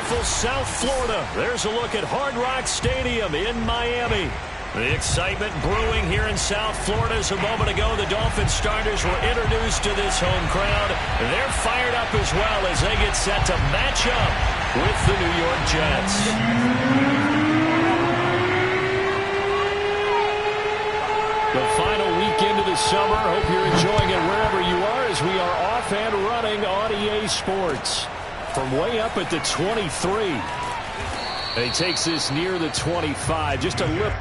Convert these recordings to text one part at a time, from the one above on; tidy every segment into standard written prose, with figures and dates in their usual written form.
beautiful South Florida. There's a look at Hard Rock Stadium in Miami. The excitement brewing here in South Florida. As a moment ago, the Dolphins starters were introduced to this home crowd. They're fired up as well as they get set to match up with the New York Jets. The final weekend of the summer. Hope you're enjoying it wherever you are as we are off and running on EA Sports. From way up at the 23. And he takes this near the 25. Just a little.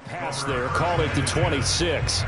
Pass there, call it the 26.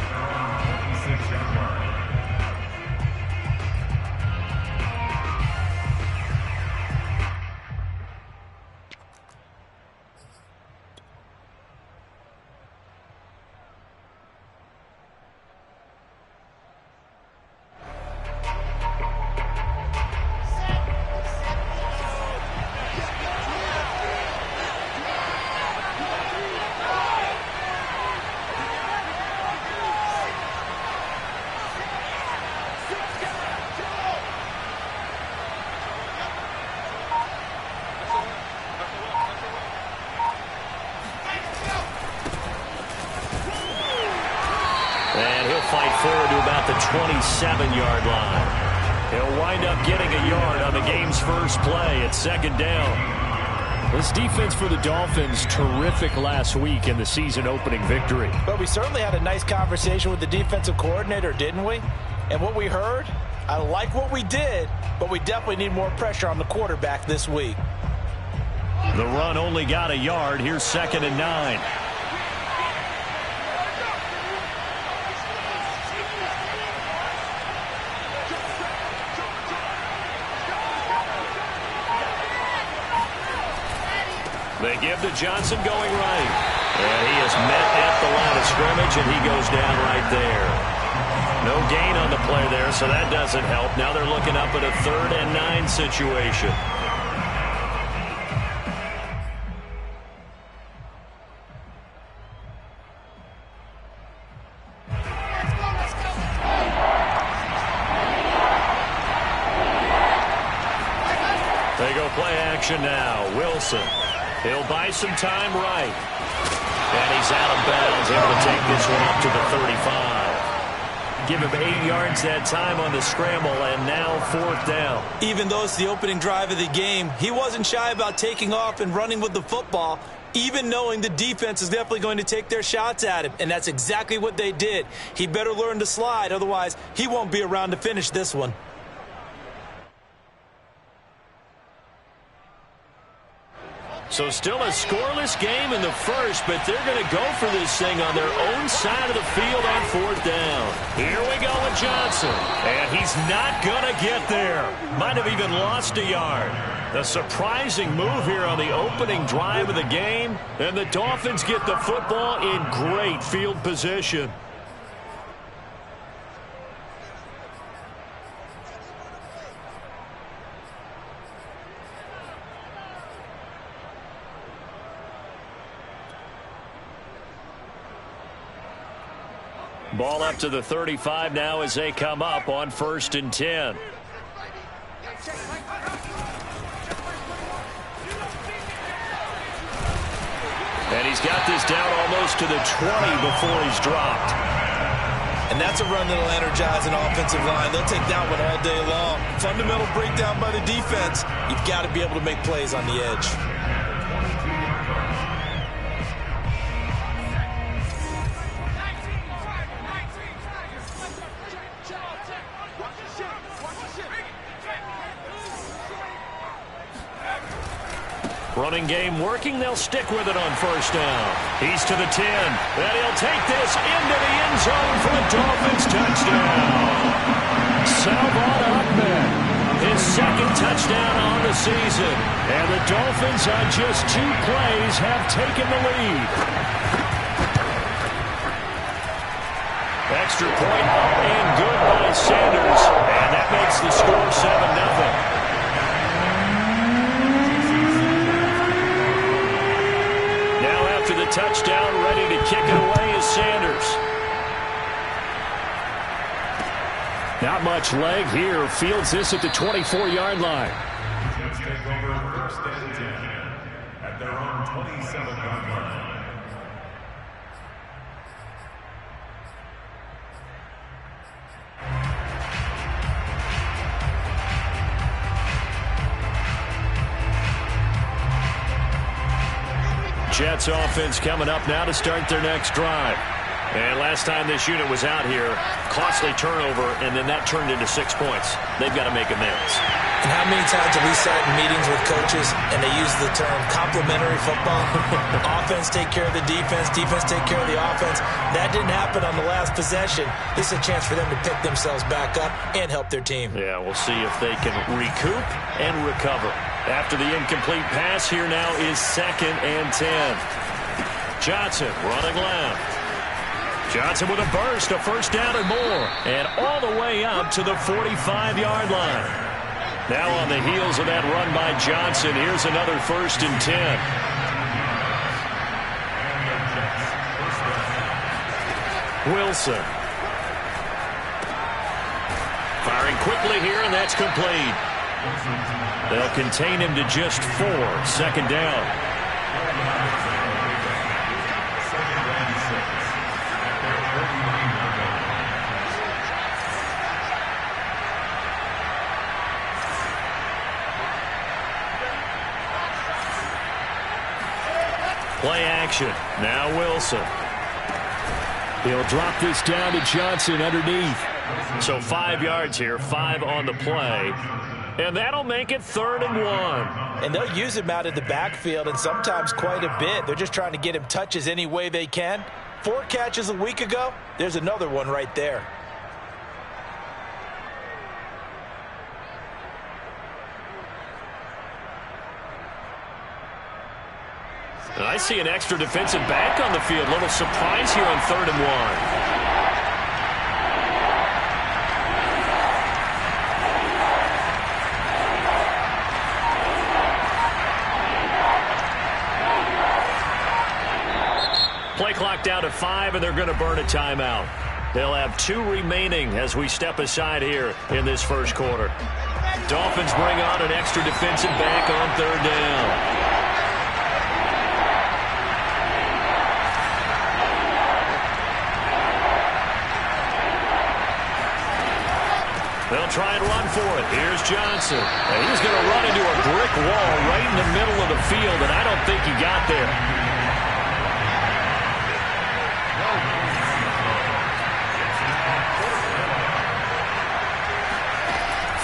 Fight forward to about the 27-yard line. He'll wind up getting a yard on the game's first play at second down. This defense for the Dolphins, terrific last week in the season-opening victory. But we certainly had a nice conversation with the defensive coordinator, didn't we? And what we heard, I like what we did, but we definitely need more pressure on the quarterback this week. The run only got a yard. Here's 2nd and 9. They give to Johnson going right. And he is met at the line of scrimmage, and he goes down right there. No gain on the play there, so that doesn't help. Now they're looking up at a 3rd and 9 situation. They go play action now. Wilson. He'll buy some time right. And he's out of bounds, able to take this one up to the 35. Give him 8 yards that time on the scramble, and now 4th down. Even though it's the opening drive of the game, he wasn't shy about taking off and running with the football, even knowing the defense is definitely going to take their shots at him. And that's exactly what they did. He better learn to slide, otherwise he won't be around to finish this one. So still a scoreless game in the first, but they're going to go for this thing on their own side of the field on 4th down. Here we go with Johnson. And he's not going to get there. Might have even lost a yard. A surprising move here on the opening drive of the game. And the Dolphins get the football in great field position. Ball up to the 35 now as they come up on 1st and 10. And he's got this down almost to the 20 before he's dropped. And that's a run that'll energize an offensive line. They'll take that one all day long. Fundamental breakdown by the defense. You've got to be able to make plays on the edge. Running game working. They'll stick with it on first down. He's to the 10. And he'll take this into the end zone for the Dolphins touchdown. Salvon Ahmed, his second touchdown on the season. And the Dolphins on just 2 plays have taken the lead. Extra point up and good by Sanders. And that makes the score 7-0. After the touchdown, ready to kick it away is Sanders. Not much leg here. Fields this at the 24-yard line. Jets take over first and 10 at their own 27-yard line. Jets offense coming up now to start their next drive. And last time this unit was out here, costly turnover, and then that turned into 6 points. They've got to make amends. And how many times have we sat in meetings with coaches and they use the term complementary football? Offense take care of the defense, defense take care of the offense. That didn't happen on the last possession. This is a chance for them to pick themselves back up and help their team. Yeah, we'll see if they can recoup and recover. After the incomplete pass, here now is 2nd and 10. Johnson running left. Johnson with a burst, a first down and more. And all the way up to the 45-yard line. Now on the heels of that run by Johnson, here's another 1st and 10. Wilson. Firing quickly here, and that's complete. They'll contain him to just 4. 2nd down. Play action. Now Wilson. He'll drop this down to Johnson underneath. So 5 yards here, 5 on the play. And that'll make it 3rd and 1. And they'll use him out of the backfield, and sometimes quite a bit. They're just trying to get him touches any way they can. 4 catches a week ago, there's another one right there. And I see an extra defensive back on the field. Little surprise here on 3rd and 1. Play clock down to 5, and they're going to burn a timeout. They'll have 2 remaining as we step aside here in this first quarter. Dolphins bring on an extra defensive back on 3rd down. They'll try and run for it. Here's Johnson. And he's going to run into a brick wall right in the middle of the field, and I don't think he got there.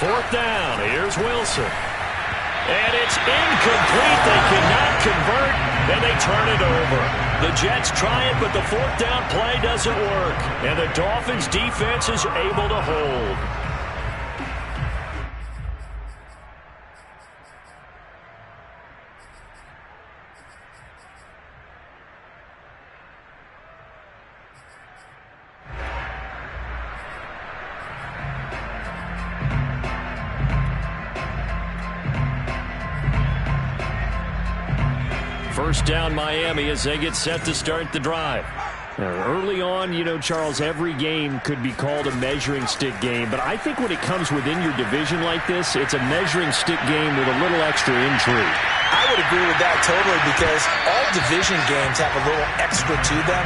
4th down. Here's Wilson. And it's incomplete. They cannot convert, and they turn it over. The Jets try it, but the 4th down play doesn't work. And the Dolphins' defense is able to hold. First down Miami as they get set to start the drive. Now, early on, you know, Charles, every game could be called a measuring stick game. But I think when it comes within your division like this, it's a measuring stick game with a little extra intrigue. I would agree with that totally because all division games have a little extra to them.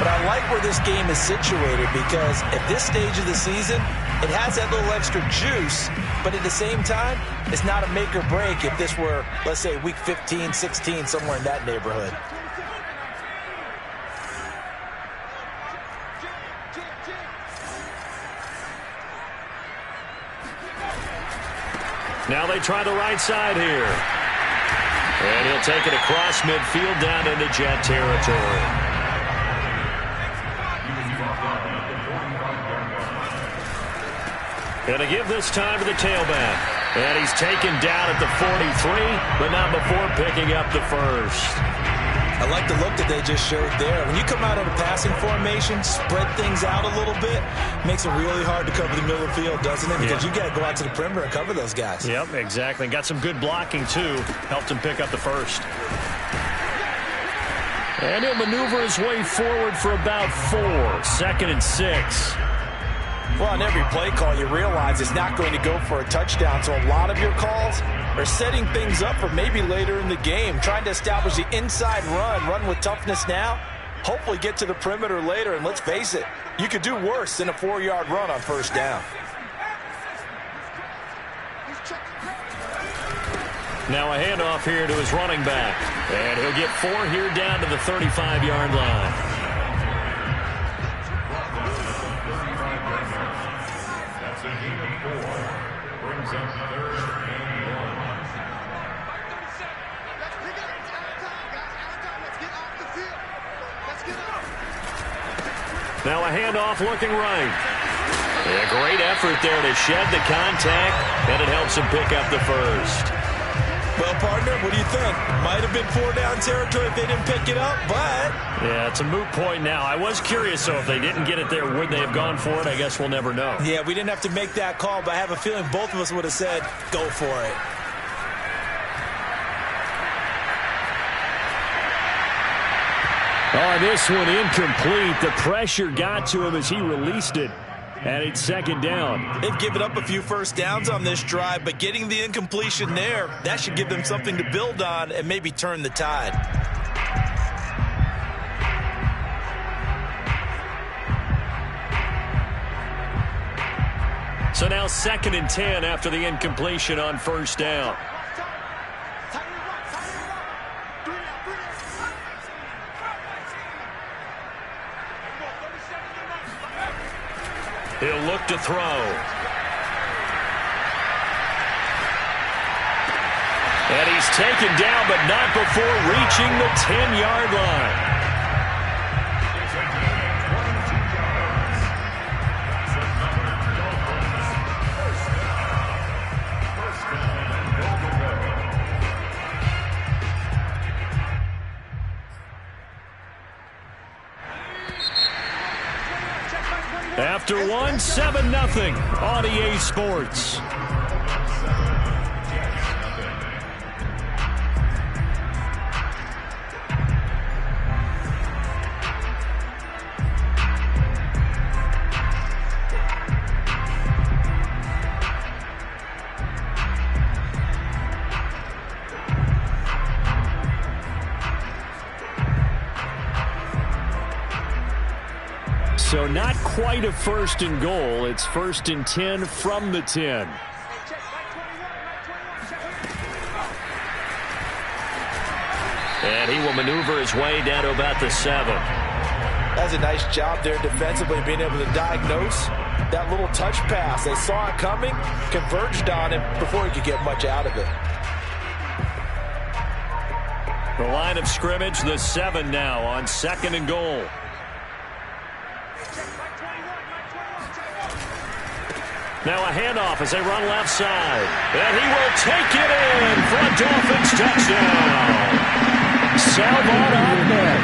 But I like where this game is situated because at this stage of the season, it has that little extra juice, but at the same time, it's not a make or break if this were, let's say, week 15, 16, somewhere in that neighborhood. Now they try the right side here. And he'll take it across midfield down into Jet territory. Going to give this time to the tailback. And he's taken down at the 43, but not before picking up the first. I like the look that they just showed there. When you come out of a passing formation, spread things out a little bit, makes it really hard to cover the middle of the field, doesn't it? Because you got to go out to the perimeter and cover those guys. Yep, exactly. Got some good blocking, too. Helped him pick up the first. And he'll maneuver his way forward for about 4. 2nd and 6. Well, on every play call, you realize it's not going to go for a touchdown. So a lot of your calls are setting things up for maybe later in the game, trying to establish the inside run with toughness now, hopefully get to the perimeter later. And let's face it, you could do worse than a 4-yard run on first down. Now a handoff here to his running back. And he'll get 4 here down to the 35-yard line. Now a handoff looking right. A great effort there to shed the contact, and it helps him pick up the first. Well, partner, what do you think? Might have been 4-down territory if they didn't pick it up, but... Yeah, it's a moot point now. I was curious, so if they didn't get it there, would they have gone for it? I guess we'll never know. Yeah, we didn't have to make that call, but I have a feeling both of us would have said, go for it. Oh, this one incomplete. The pressure got to him as he released it. And it's 2nd down. They've given up a few first downs on this drive, but getting the incompletion there, that should give them something to build on and maybe turn the tide. So now 2nd and 10 after the incompletion on first down. He'll look to throw. And he's taken down, but not before reaching the 10-yard line. After one, 7-0 on EA Sports. So not quite a 1st and goal. It's 1st and 10 from the 10. And he will maneuver his way down to about the 7. That's a nice job there defensively, being able to diagnose that little touch pass. They saw it coming, converged on him before he could get much out of it. The line of scrimmage, the 7 now on 2nd and goal. Now a handoff as they run left side. And he will take it in for a Dolphins touchdown. Salvon Ahmed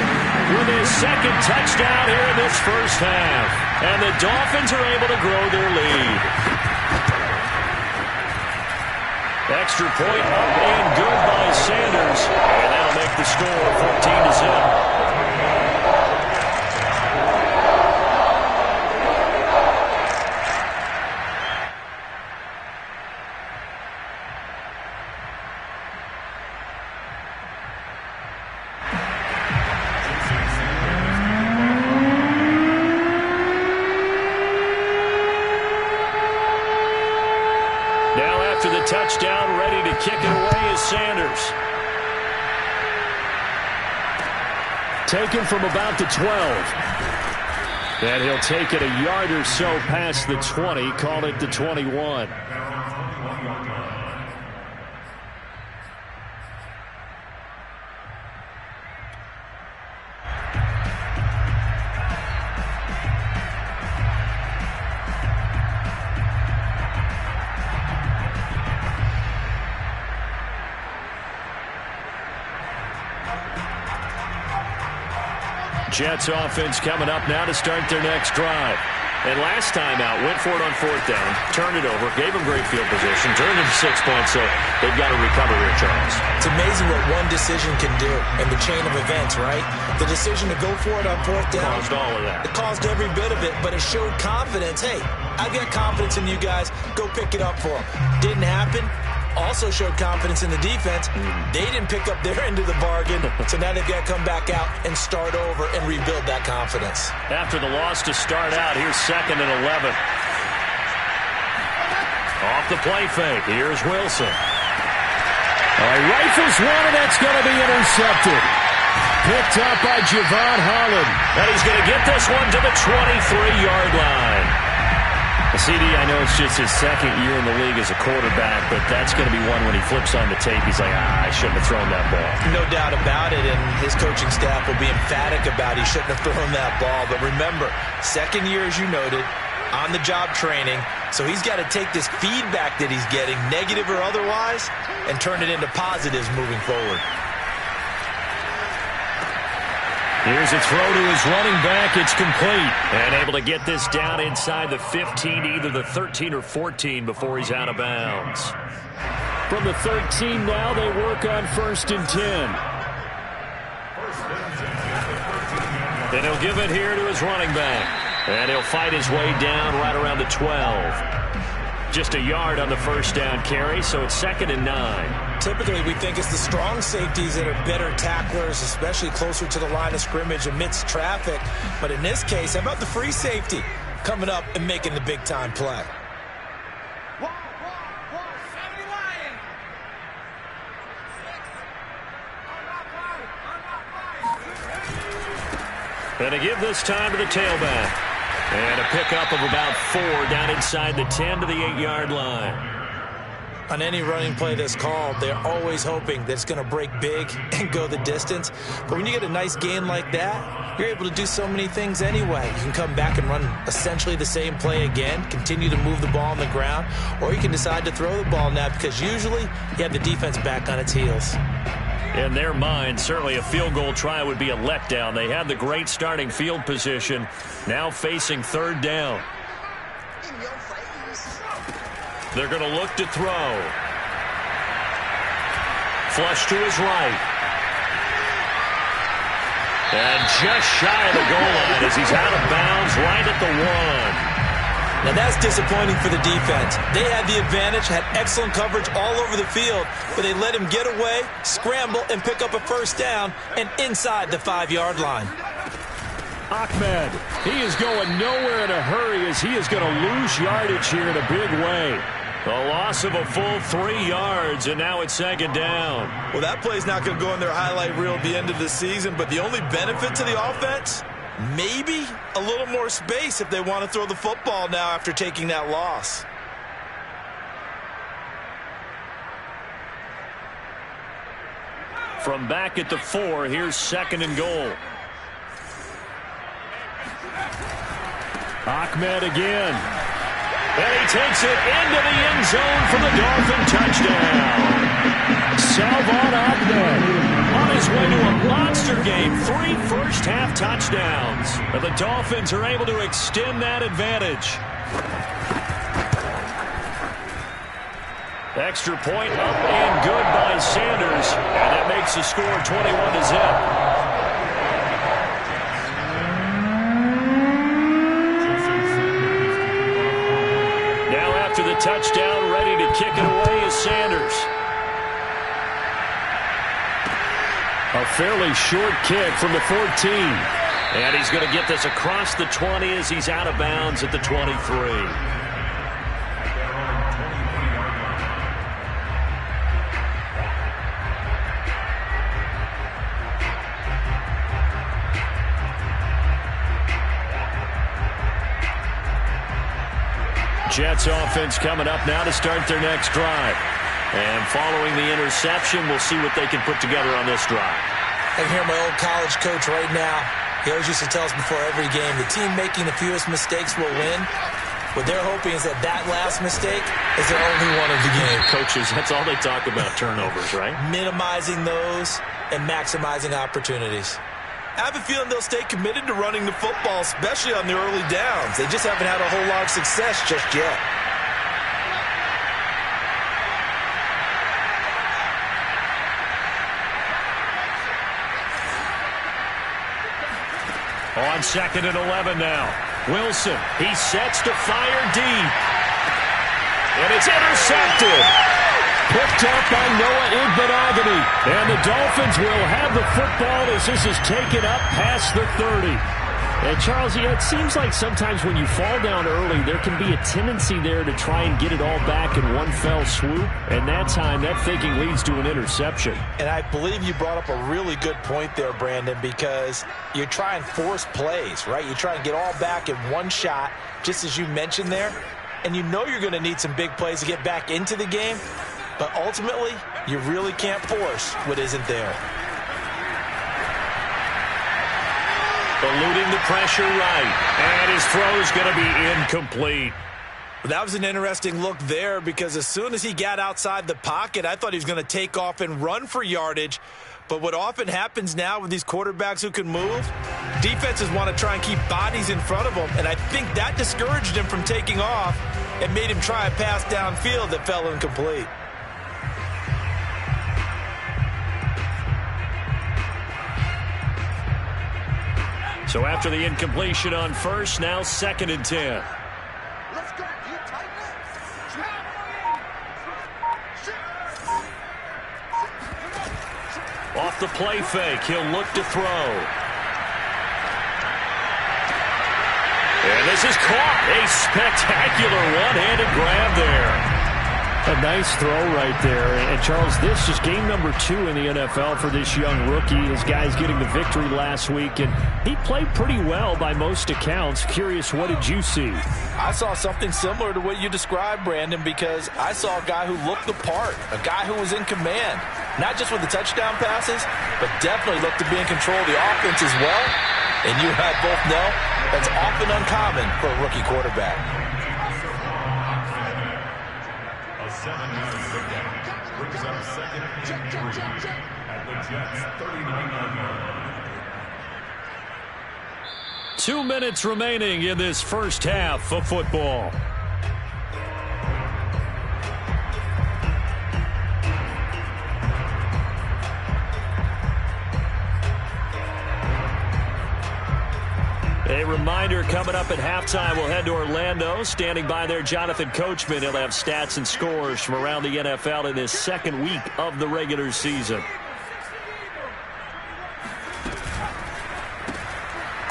with his 2nd touchdown here in this first half. And the Dolphins are able to grow their lead. Extra point up and good by Sanders. And that'll make the score 14-0. Sanders. Taken from about the 12. And he'll take it a yard or so past the 20, call it the 21. Jets offense coming up now to start their next drive. And last time out, went for it on 4th down, turned it over, gave them great field position, turned it to 6 points, so they've got to recover here, Charles. It's amazing what one decision can do in the chain of events, right? The decision to go for it on 4th down. Caused all of that. It caused every bit of it, but it showed confidence. Hey, I've got confidence in you guys. Go pick it up for them. Didn't happen. Also showed confidence in the defense. They didn't pick up their end of the bargain, so now they've got to come back out and start over and rebuild that confidence. After the loss to start out, here's 2nd and 11. Off the play fake, here's Wilson. Rifles one, and that's going to be intercepted. Picked up by Javon Holland. And he's going to get this one to the 23-yard line. CD, I know it's just his 2nd year in the league as a quarterback, but that's going to be one when he flips on the tape. He's like, I shouldn't have thrown that ball. No doubt about it, and his coaching staff will be emphatic about he shouldn't have thrown that ball. But remember, 2nd year, as you noted, on-the-job training, so he's got to take this feedback that he's getting, negative or otherwise, and turn it into positives moving forward. Here's a throw to his running back. It's complete. And able to get this down inside the 15, either the 13 or 14 before he's out of bounds. From the 13 now, they work on 1st and 10. And he'll give it here to his running back. And he'll fight his way down right around the 12. Just a yard on the 1st down carry, so it's 2nd and 9. Typically, we think it's the strong safeties that are better tacklers, especially closer to the line of scrimmage amidst traffic. But in this case, how about the free safety coming up and making the big-time play? And to give this time to the tailback. And a pickup of about 4 down inside the 10 to the 8-yard line. On any running play that's called, they're always hoping that it's going to break big and go the distance. But when you get a nice gain like that, you're able to do so many things anyway. You can come back and run essentially the same play again, continue to move the ball on the ground, or you can decide to throw the ball now because usually you have the defense back on its heels. In their mind, certainly a field goal try would be a letdown. They had the great starting field position, now facing 3rd down. They're going to look to throw. Flush to his right. And just shy of the goal line as he's out of bounds right at the 1. Now that's disappointing for the defense. They had the advantage, had excellent coverage all over the field, but they let him get away, scramble, and pick up a 1st down and inside the 5-yard line. Ahmed, he is going nowhere in a hurry as he is going to lose yardage here in a big way. A loss of a full 3 yards, and now it's 2nd down. Well, that play's not going to go in their highlight reel at the end of the season, but the only benefit to the offense, maybe a little more space if they want to throw the football now after taking that loss. From back at the 4, here's 2nd and goal. Ahmed again. And he takes it into the end zone for the Dolphin touchdown. Salvon Ahmed on his way to a monster game. 3 first-half touchdowns. But the Dolphins are able to extend that advantage. Extra point up and good by Sanders. And that makes the score 21-0. After the touchdown, ready to kick it away is Sanders. A fairly short kick from the 14. And he's going to get this across the 20 as he's out of bounds at the 23. Jets offense coming up now to start their next drive. And following the interception, we'll see what they can put together on this drive. I can hear my old college coach right now. He always used to tell us before every game, the team making the fewest mistakes will win. What they're hoping is that last mistake is their only one of the game. Coaches, that's all they talk about, turnovers, right? Minimizing those and maximizing opportunities. I have a feeling they'll stay committed to running the football, especially on the early downs. They just haven't had a whole lot of success just yet. On 2nd and 11 now. Wilson, he sets to fire deep. And it's intercepted. Picked up by Noah Igbinoghene. And the Dolphins will have the football as this is taken up past the 30. And Charles, it seems like sometimes when you fall down early, there can be a tendency there to try and get it all back in one fell swoop. And that time, that thinking leads to an interception. And I believe you brought up a really good point there, Brandon, because you try and force plays, right? You try and get all back in one shot, just as you mentioned there. And you know you're going to need some big plays to get back into the game. But ultimately, you really can't force what isn't there. Eluding the pressure right. And his throw's going to be incomplete. That was an interesting look there because as soon as he got outside the pocket, I thought he was going to take off and run for yardage. But what often happens now with these quarterbacks who can move, defenses want to try and keep bodies in front of them. And I think that discouraged him from taking off and made him try a pass downfield that fell incomplete. So after the incompletion on first, now 2nd and 10. Let's go. You tighten up. Off the play fake, he'll look to throw. And this is caught. A spectacular one-handed grab there. A nice throw right there. And, Charles, this is game number 2 in the NFL for this young rookie. His guys getting the victory last week, and he played pretty well by most accounts. Curious, what did you see? I saw something similar to what you described, Brandon, because I saw a guy who looked the part, a guy who was in command, not just with the touchdown passes, but definitely looked to be in control of the offense as well. And you and I both know that's often uncommon for a rookie quarterback. 7-yard pickup brings up 2nd and 3 at the Jets' 39-yard line. 2 minutes remaining in this first half of football. A reminder, coming up at halftime, we'll head to Orlando. Standing by there, Jonathan Coachman. He'll have stats and scores from around the NFL in this second week of the regular season.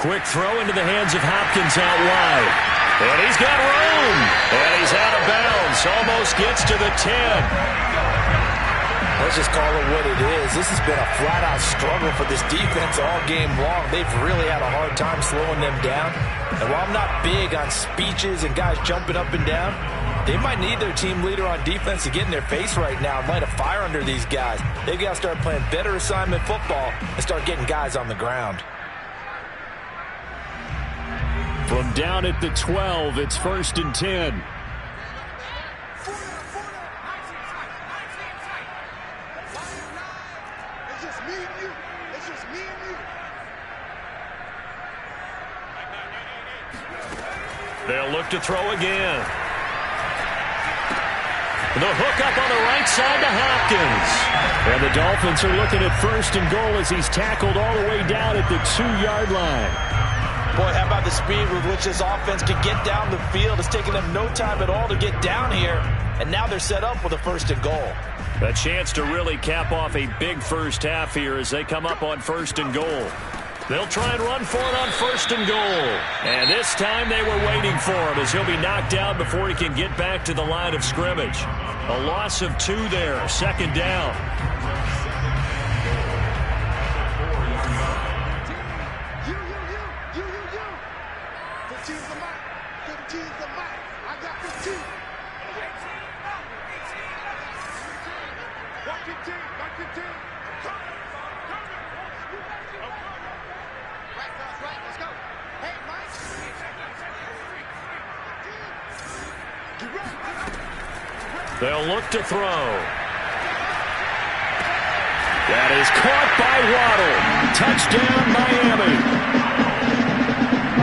Quick throw into the hands of Hopkins out wide. And he's got room. And he's out of bounds. Almost gets to the 10. Let's just call it what it is. This has been a flat-out struggle for this defense all game long. They've really had a hard time slowing them down. And while I'm not big on speeches and guys jumping up and down, they might need their team leader on defense to get in their face right now and light a fire under these guys. They've got to start playing better assignment football and start getting guys on the ground. From down at the 12, it's 1st and 10. They'll look to throw again. The hook up on the right side to Hopkins. And the Dolphins are looking at 1st and goal as he's tackled all the way down at the 2-yard line. Boy, how about the speed with which this offense can get down the field? It's taken them no time at all to get down here. And now they're set up with a 1st and goal. A chance to really cap off a big first half here as they come up on 1st and goal. They'll try and run for it on 1st and goal. And this time they were waiting for him as he'll be knocked down before he can get back to the line of scrimmage. A loss of 2 there, 2nd down. You. 15's the mic. 15's the mic. I They'll look to throw. That is caught by Waddle. Touchdown, Miami.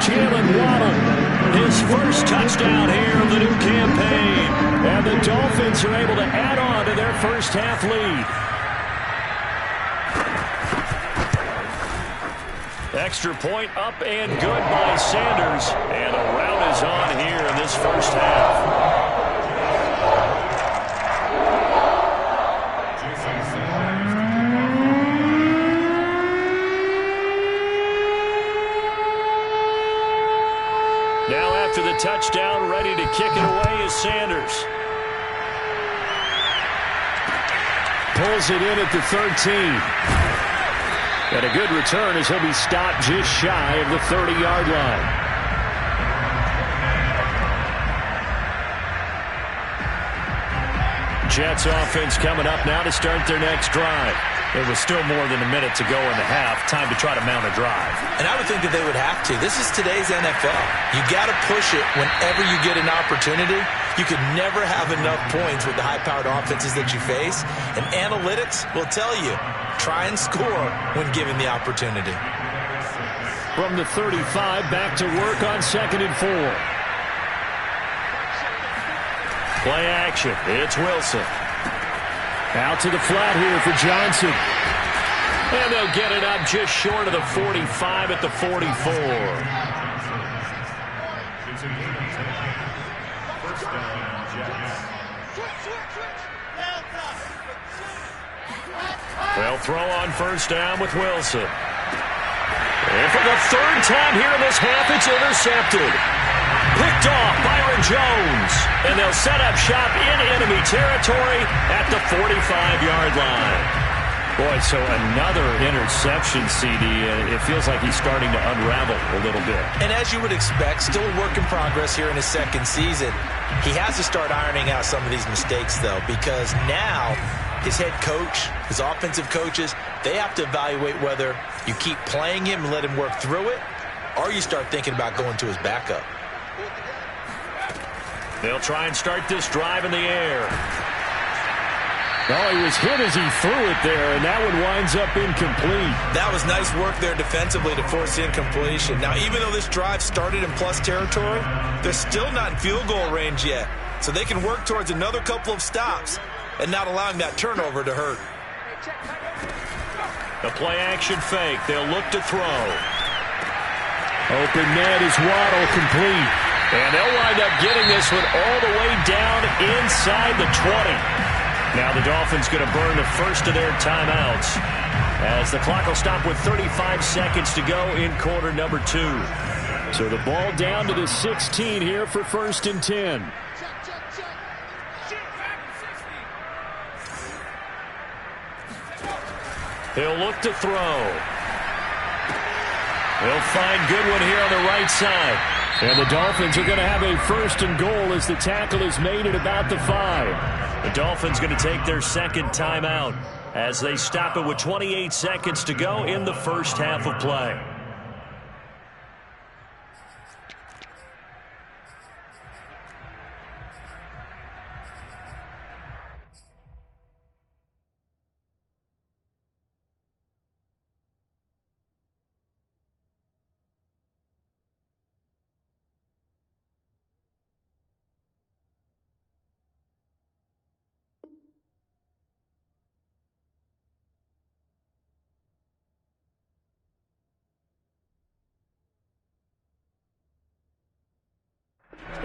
Jalen Waddle, his first touchdown here of the new campaign. And the Dolphins are able to add on to their first half lead. Extra point up and good by Sanders. And a rout is on here in this first half. Now after the touchdown, ready to kick it away is Sanders. Pulls it in at the 13. And a good return as he'll be stopped just shy of the 30-yard line. Jets offense coming up now to start their next drive. There was still more than a minute to go in the half. Time to try to mount a drive. And I would think that they would have to. This is today's NFL. You got to push it whenever you get an opportunity. You could never have enough points with the high-powered offenses that you face. And analytics will tell you, try and score when given the opportunity. From the 35, back to work on 2nd and 4. Play action. It's Wilson. Out to the flat here for Johnson. And they'll get it up just short of the 45 at the 44. They'll throw on first down with Wilson. And for the third time here in this half, it's intercepted. Picked off Byron Jones. And they'll set up shop in enemy territory at the 45-yard line. Boy, so another interception, CD. It feels like he's starting to unravel a little bit. And as you would expect, still a work in progress here in his second season. He has to start ironing out some of these mistakes, though, because now his head coach, his offensive coaches, they have to evaluate whether you keep playing him and let him work through it, or you start thinking about going to his backup. They'll try and start this drive in the air. Oh, he was hit as he threw it there, and that one winds up incomplete. That was nice work there defensively to force incompletion. Now, even though this drive started in plus territory, they're still not in field goal range yet. So they can work towards another couple of stops and not allowing that turnover to hurt. The play-action fake. They'll look to throw. Open net is Waddle, complete. And they'll wind up getting this one all the way down inside the 20. Now the Dolphins going to burn the first of their timeouts as the clock will stop with 35 seconds to go in quarter number 2. So the ball down to the 16 here for 1st and 10. He'll look to throw. He'll find Goodwin here on the right side. And the Dolphins are going to have a 1st and goal as the tackle is made at about the 5. The Dolphins going to take their second timeout as they stop it with 28 seconds to go in the first half of play.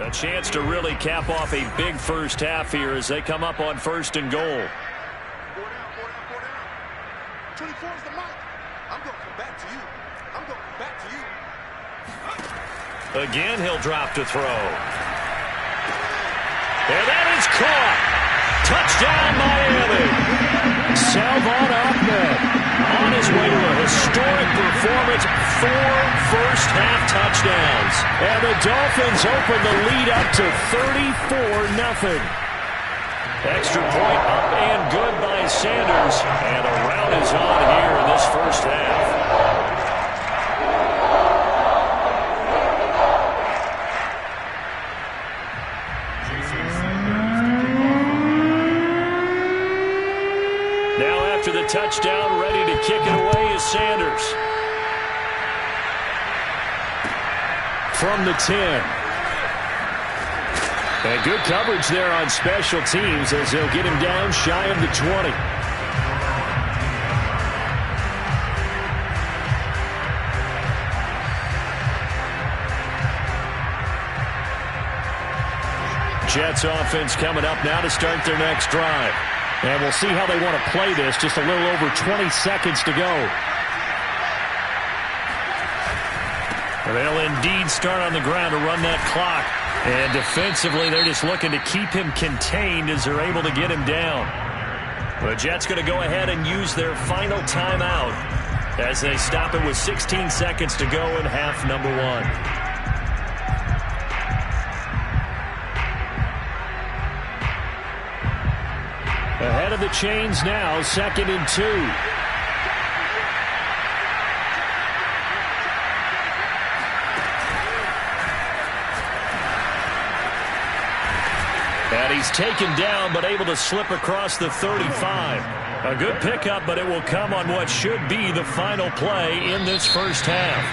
A chance to really cap off a big first half here as they come up on 1st and goal. 24 is the mic. I'm going to come back to you. I'm going to come back to you. Again, he'll drop to throw. And that is caught. Touchdown, Miami. Salvon Ahmed on his way to a historic performance. 4 first half touchdowns. And the Dolphins open the lead up to 34-0. Extra point up and good by Sanders. And a rout is on here in this first half. Now after the touchdown, ready to kick it away is Sanders. From the 10. And good coverage there on special teams as they'll get him down shy of the 20. Jets offense coming up now to start their next drive. And we'll see how they want to play this. Just a little over 20 seconds to go. They'll indeed start on the ground to run that clock. And defensively, they're just looking to keep him contained as they're able to get him down. The Jets going to go ahead and use their final timeout as they stop it with 16 seconds to go in half number 1. Ahead of the chains now, 2nd and 2. And he's taken down, but able to slip across the 35. A good pickup, but it will come on what should be the final play in this first half.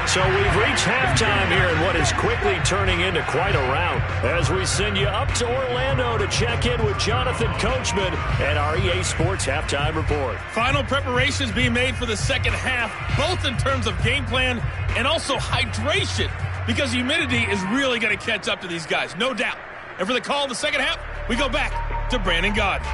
So we've reached halftime here in what is quickly turning into quite a rout as we send you up to Orlando to check in with Jonathan Coachman at our EA Sports Halftime Report. Final preparations being made for the second half, both in terms of game plan and also hydration, because humidity is really going to catch up to these guys, no doubt. And for the call of the second half, we go back to Brandon Gaudin.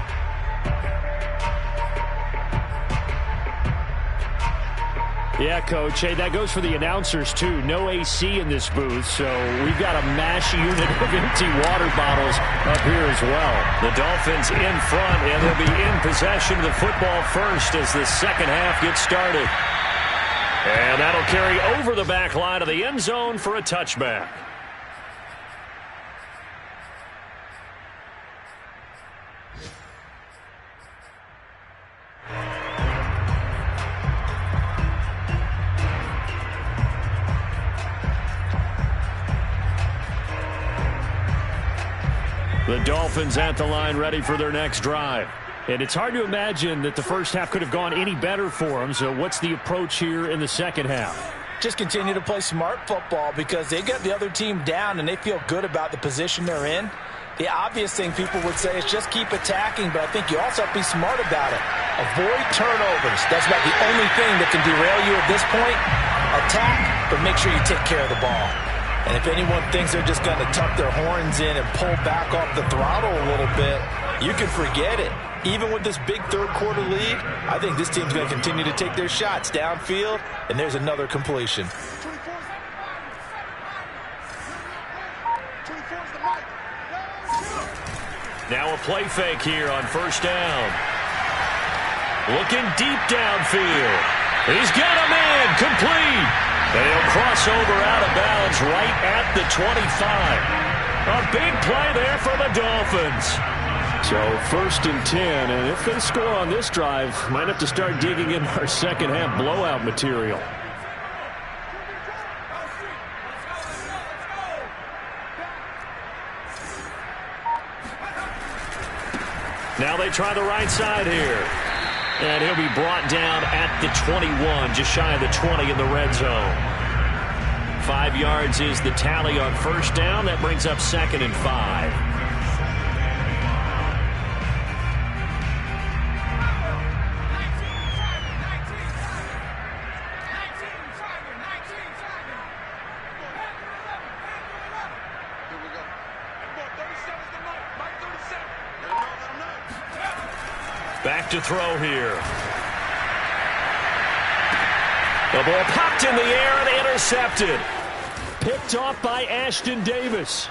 Yeah, Coach. Hey, that goes for the announcers, too. No AC in this booth, so we've got a mash unit of empty water bottles up here as well. The Dolphins in front, and they'll be in possession of the football first as the second half gets started. And that'll carry over the back line of the end zone for a touchback. The Dolphins at the line ready for their next drive. And it's hard to imagine that the first half could have gone any better for them. So what's the approach here in the second half? Just continue to play smart football because they got the other team down and they feel good about the position they're in. The obvious thing people would say is just keep attacking, but I think you also have to be smart about it. Avoid turnovers. That's about the only thing that can derail you at this point. Attack, but make sure you take care of the ball. And if anyone thinks they're just going to tuck their horns in and pull back off the throttle a little bit, you can forget it. Even with this big third-quarter lead, I think this team's going to continue to take their shots downfield, and there's another completion. Now a play fake here on first down. Looking deep downfield. He's got him in, complete. And he'll cross over out of bounds right at the 25. A big play there for the Dolphins. So 1st and 10, and if they score on this drive, might have to start digging in our second half blowout material. Now they try the right side here. And he'll be brought down at the 21, just shy of the 20 in the red zone. 5 yards is the tally on first down. That brings up 2nd and 5. Back to throw here. The ball popped in the air and intercepted. Picked off by Ashton Davis.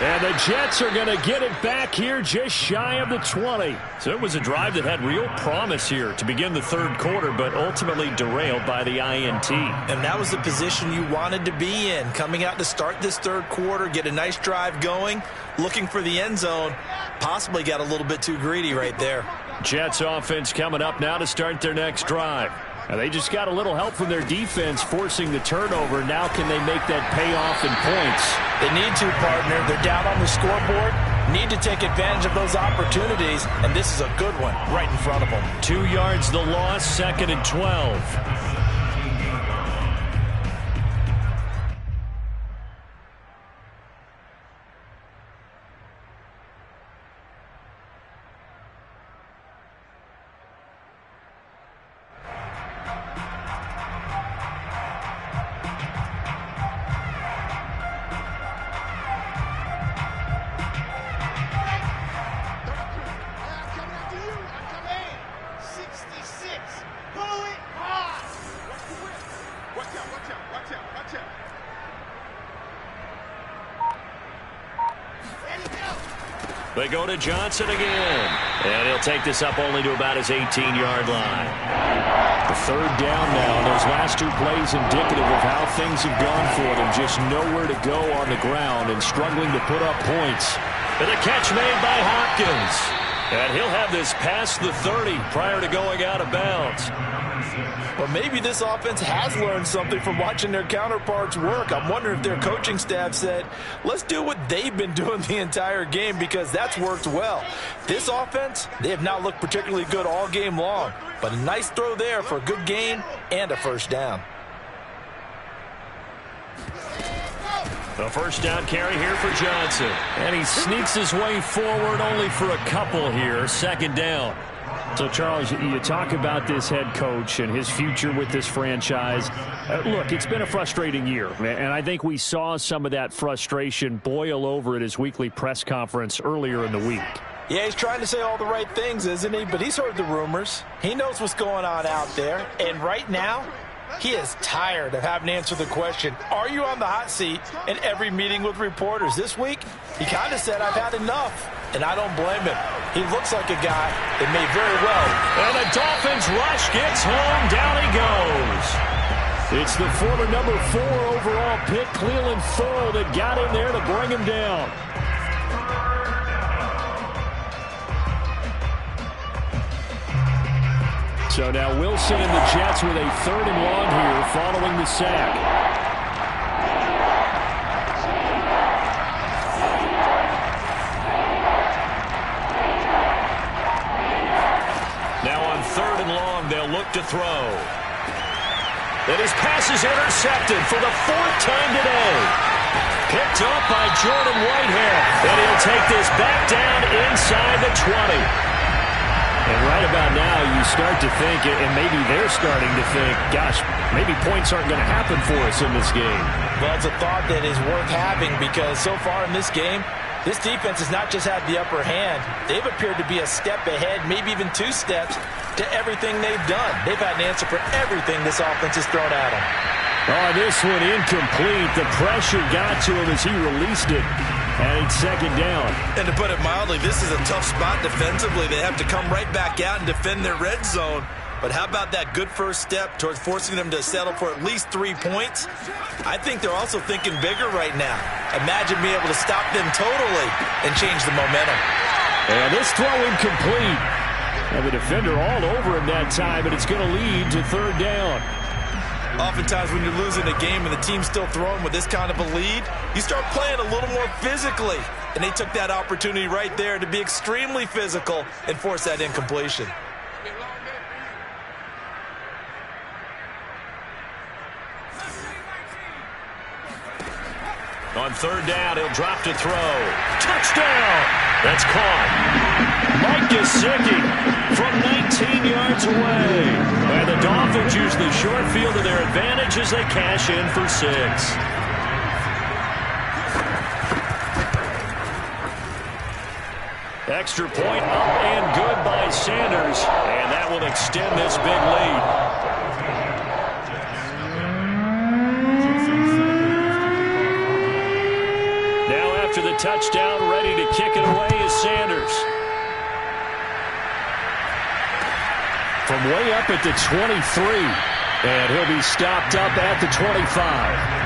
And the Jets are going to get it back here just shy of the 20. So it was a drive that had real promise here to begin the third quarter, but ultimately derailed by the INT. And that was the position you wanted to be in. Coming out to start this third quarter, get a nice drive going, looking for the end zone. Possibly got a little bit too greedy right there. Jets offense coming up now to start their next drive. Now they just got a little help from their defense forcing the turnover. Now can they make that pay off in points? They need to, partner. They're down on the scoreboard. Need to take advantage of those opportunities, and this is a good one right in front of them. 2 yards the loss, 2nd and 12. They go to Johnson again. And he'll take this up only to about his 18-yard line. The third down now. And those last two plays indicative of how things have gone for them. Just nowhere to go on the ground and struggling to put up points. And a catch made by Hopkins. And he'll have this past the 30 prior to going out of bounds. Well, maybe this offense has learned something from watching their counterparts work. I'm wondering if their coaching staff said, let's do what they've been doing the entire game, because that's worked well. This offense, they have not looked particularly good all game long, but a nice throw there for a good gain and a first down. The first down carry here for Johnson. And he sneaks his way forward only for a couple here. 2nd down. So, Charles, you talk about this head coach and his future with this franchise. Look, it's been a frustrating year, and I think we saw some of that frustration boil over at his weekly press conference earlier in the week. Yeah, he's trying to say all the right things, isn't he? But he's heard the rumors. He knows what's going on out there. And right now, he is tired of having to answer the question, are you on the hot seat in every meeting with reporters? This week, he kind of said, I've had enough. And I don't blame him. He looks like a guy that may very well. And the Dolphins rush gets home. Down he goes. It's the former number 4 overall pick, Cleveland Ferrell, that got in there to bring him down. So now Wilson and the Jets with a 3rd and long here following the sack. They'll look to throw. And his pass is intercepted for the 4th time today. Picked up by Jordan Whitehair. And he'll take this back down inside the 20. And right about now, you start to think, and maybe they're starting to think, gosh, maybe points aren't going to happen for us in this game. Well, it's a thought that is worth having, because so far in this game, this defense has not just had the upper hand. They've appeared to be a step ahead, maybe even 2 steps, to everything they've done. They've had an answer for everything this offense has thrown at them. Oh, this one incomplete. The pressure got to him as he released it. And it's 2nd down. And to put it mildly, this is a tough spot defensively. They have to come right back out and defend their red zone. But how about that good first step towards forcing them to settle for at least 3 points? I think they're also thinking bigger right now. Imagine being able to stop them totally and change the momentum. And this throw incomplete. And the defender all over him that time, and it's going to lead to 3rd down. Oftentimes when you're losing a game and the team's still throwing with this kind of a lead, you start playing a little more physically. And they took that opportunity right there to be extremely physical and force that incompletion. On 3rd down, he'll drop to throw. Touchdown! That's caught. Mike Gesicki from 19 yards away. And the Dolphins use the short field to their advantage as they cash in for 6. Extra point up and good by Sanders. And that will extend this big lead. After the touchdown, ready to kick it away is Sanders. From way up at the 23, and he'll be stopped up at the 25.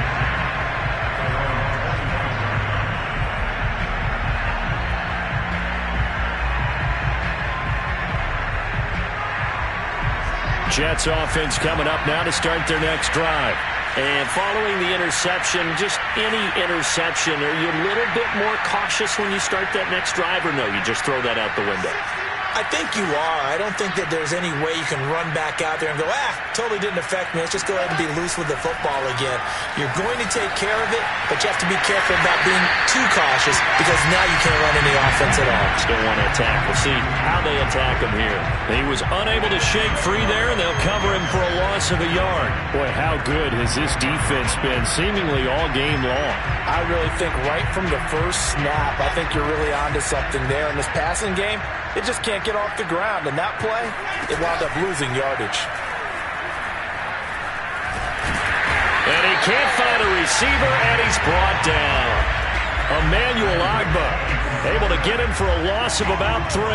Jets offense coming up now to start their next drive. And following the interception, just any interception, are you a little bit more cautious when you start that next drive, or no, you just throw that out the window? I think you are. I don't think that there's any way you can run back out there and go, totally didn't affect me. Let's just go ahead and be loose with the football again. You're going to take care of it, but you have to be careful about being too cautious because now you can't run any offense at all. Still want to attack. We'll see how they attack him here. He was unable to shake free there, and they'll cover him for a loss of a yard. Boy, how good has this defense been seemingly all game long? I really think right from the first snap, I think you're really onto something there. In this passing game, it just can't get off the ground. And that play, it wound up losing yardage. And he can't find a receiver, and he's brought down. Emmanuel Agba able to get him for a loss of about 3.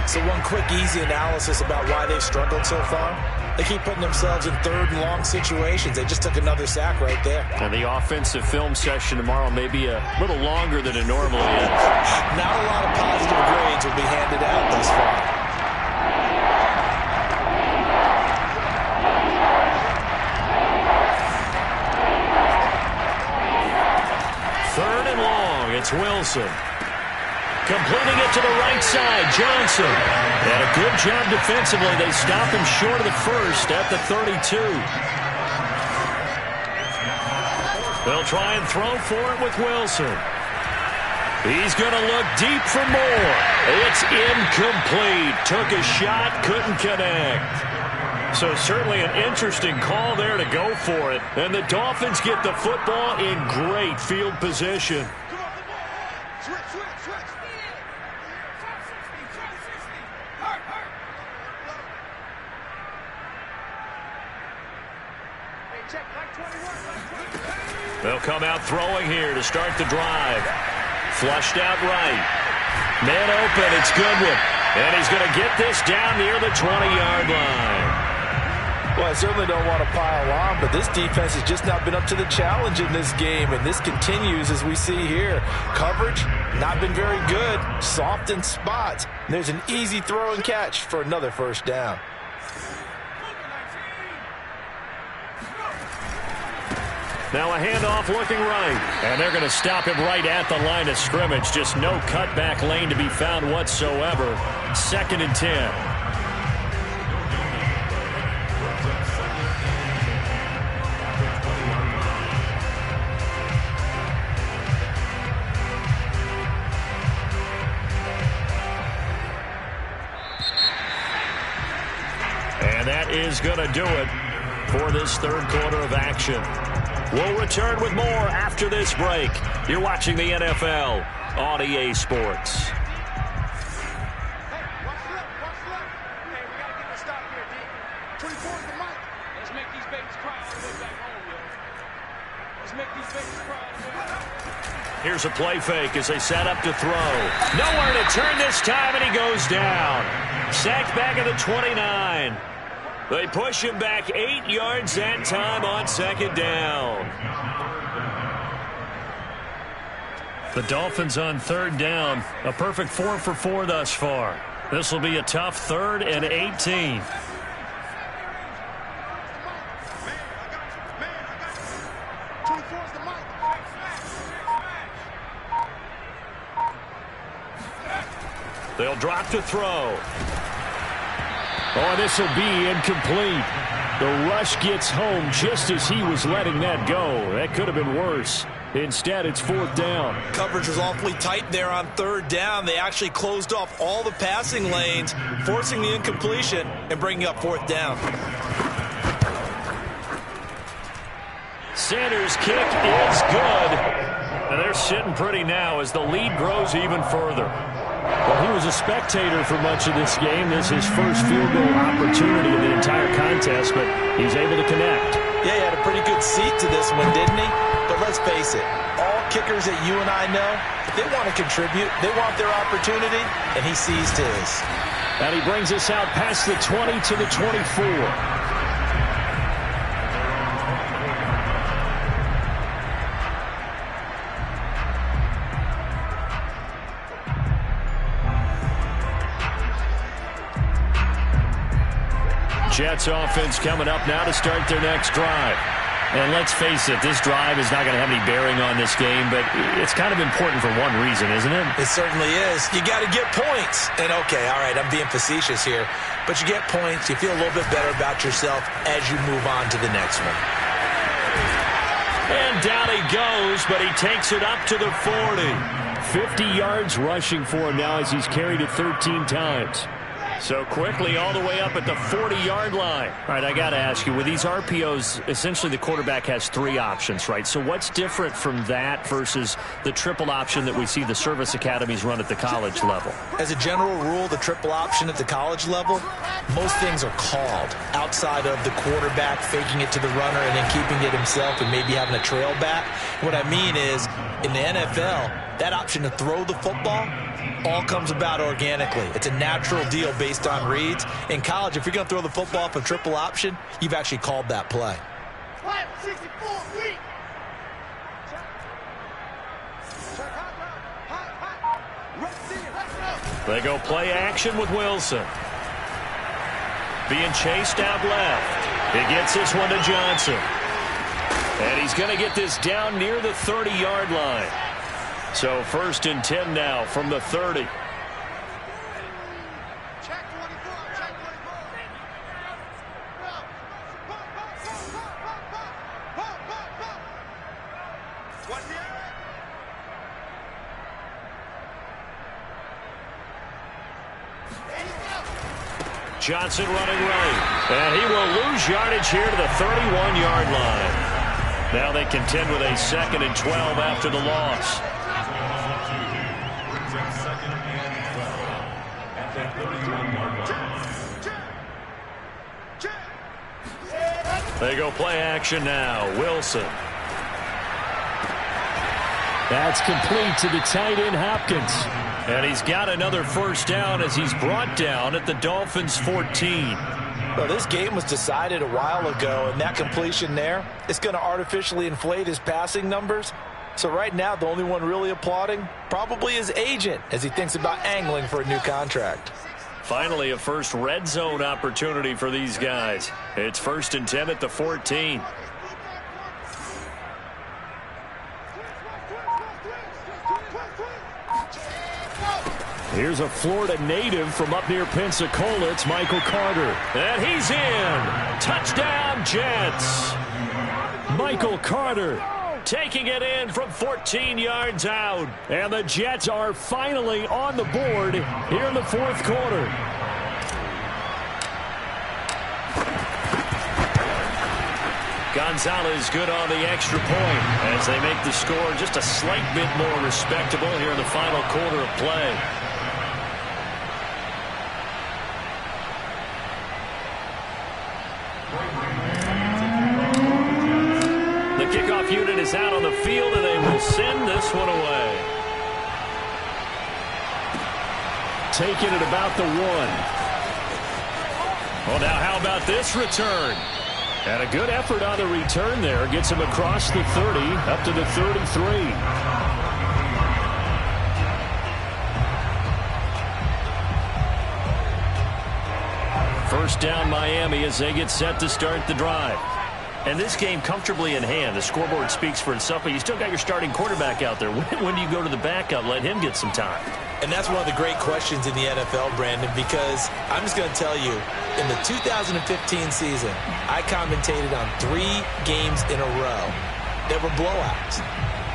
So one quick, easy analysis about why they've struggled so far. They keep putting themselves in third and long situations. They just took another sack right there. And the offensive film session tomorrow may be a little longer than it normally is. Not a lot of positive grades will be handed out thus far. Third and long, it's Wilson. Completing it to the right side, Johnson. And a good job defensively. They stop him short of the first at the 32. They'll try and throw for it with Wilson. He's going to look deep for more. It's incomplete. Took a shot, couldn't connect. So certainly an interesting call there to go for it. And the Dolphins get the football in great field position. They'll come out throwing here to start the drive. Flushed out right. Man open, it's Goodwin. And he's going to get this down near the 20-yard line. Well, I certainly don't want to pile on, but this defense has just not been up to the challenge in this game, and this continues as we see here. Coverage, not been very good. Soft in spots. And there's an easy throw and catch for another first down. Now a handoff looking right. And they're going to stop him right at the line of scrimmage. Just no cutback lane to be found whatsoever. 2nd and 10. And that is going to do it for this third quarter of action. We'll return with more after this break. You're watching the NFL on EA Sports. Hey, watch the left. Hey, we got to get the stop here, D. 24 is the mic. Let's make these babies cry all the way back home, yo. Let's make these babies cry all the way back home. Here's a play fake as they set up to throw. Nowhere to turn this time, and he goes down. Sacked back at the 29. They push him back 8 yards that time on 2nd down. The Dolphins on 3rd down. A perfect 4 for 4 thus far. This will be a tough 3rd and 18. They'll drop to throw. Oh, this will be incomplete. The rush gets home just as he was letting that go. That could have been worse. Instead, it's 4th down. Coverage was awfully tight there on 3rd down. They actually closed off all the passing lanes, forcing the incompletion and bringing up 4th down. Sanders' kick is good. And they're sitting pretty now as the lead grows even further. Well, he was a spectator for much of this game. This is his first field goal opportunity of the entire contest, but he's able to connect. Yeah, he had a pretty good seat to this one, didn't he? But let's face it, all kickers that you and I know, if they want to contribute, they want their opportunity, and he seized his. And he brings us out past the 20 to the 24. Jets offense coming up now to start their next drive. And let's face it, this drive is not going to have any bearing on this game, but it's kind of important for one reason, isn't it? It certainly is. You got to get points. And, okay, all right, I'm being facetious here, but you get points, you feel a little bit better about yourself as you move on to the next one. And down he goes, but he takes it up to the 40. 50 yards rushing for him now as he's carried it 13 times. So quickly all the way up at the 40-yard line. All right, I got to ask you, with these RPOs, essentially the quarterback has 3 options, right? So what's different from that versus the triple option that we see the service academies run at the college level? As a general rule, the triple option at the college level, most things are called outside of the quarterback faking it to the runner and then keeping it himself and maybe having a trail back. What I mean is, in the NFL, that option to throw the football all comes about organically. It's a natural deal based on reads. In college, if you're going to throw the football up a triple option, you've actually called that play. They go play action with Wilson. Being chased out left. He gets this one to Johnson. And he's going to get this down near the 30-yard line. So 1st and 10 now from the 30. Johnson running right. And he will lose yardage here to the 31-yard line. Now they contend with a 2nd and 12 after the loss. They go play action now. Wilson. That's complete to the tight end, Hopkins. And he's got another 1st down as he's brought down at the Dolphins' 14. Well, this game was decided a while ago, and that completion there, it's going to artificially inflate his passing numbers. So right now, the only one really applauding probably his agent as he thinks about angling for a new contract. Finally, a first red zone opportunity for these guys. It's 1st and 10 at the 14. Here's a Florida native from up near Pensacola. It's Michael Carter. And he's in. Touchdown, Jets. Michael Carter taking it in from 14 yards out. And the Jets are finally on the board here in the 4th quarter. Gonzalez good on the extra point as they make the score just a slight bit more respectable here in the final quarter of play. The kickoff unit is out on the field, and they will send this one away. Taking it about the 1. Well, now how about this return? And a good effort on the return there. Gets him across the 30, up to the 33. First down, Miami, as they get set to start the drive. And this game comfortably in hand. The scoreboard speaks for itself, but you still got your starting quarterback out there. When do you go to the backup? Let him get some time. And that's one of the great questions in the NFL, Brandon, because I'm just going to tell you, in the 2015 season, I commentated on 3 games in a row that were blowouts.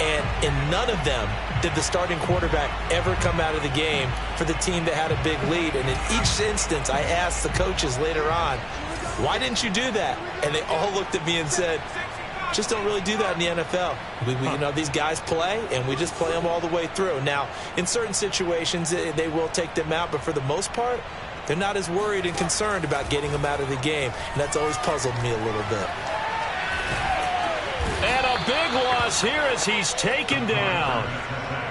And in none of them did the starting quarterback ever come out of the game for the team that had a big lead. And in each instance, I asked the coaches later on, why didn't you do that? And they all looked at me and said, just don't really do that in the NFL. You know, these guys play, and we just play them all the way through. Now, in certain situations, they will take them out, but for the most part, they're not as worried and concerned about getting them out of the game. And that's always puzzled me a little bit. And a big loss here as he's taken down.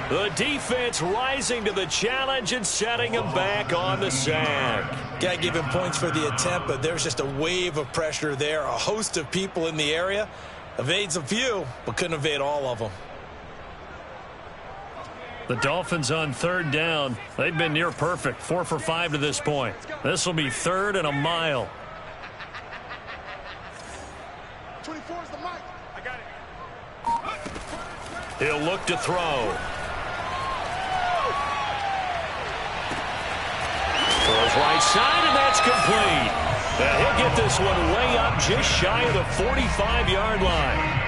The defense rising to the challenge and setting him back on the sack. Got to give him points for the attempt, but there's just a wave of pressure there. A host of people in the area. Evades a few, but couldn't evade all of them. The Dolphins on third down. They've been near perfect. 4 for 5 to this point. This will be third and a mile. 24 is the mic. I got it. He'll look to throw. Throws right side, and that's complete. He'll get this one way up just shy of the 45-yard line.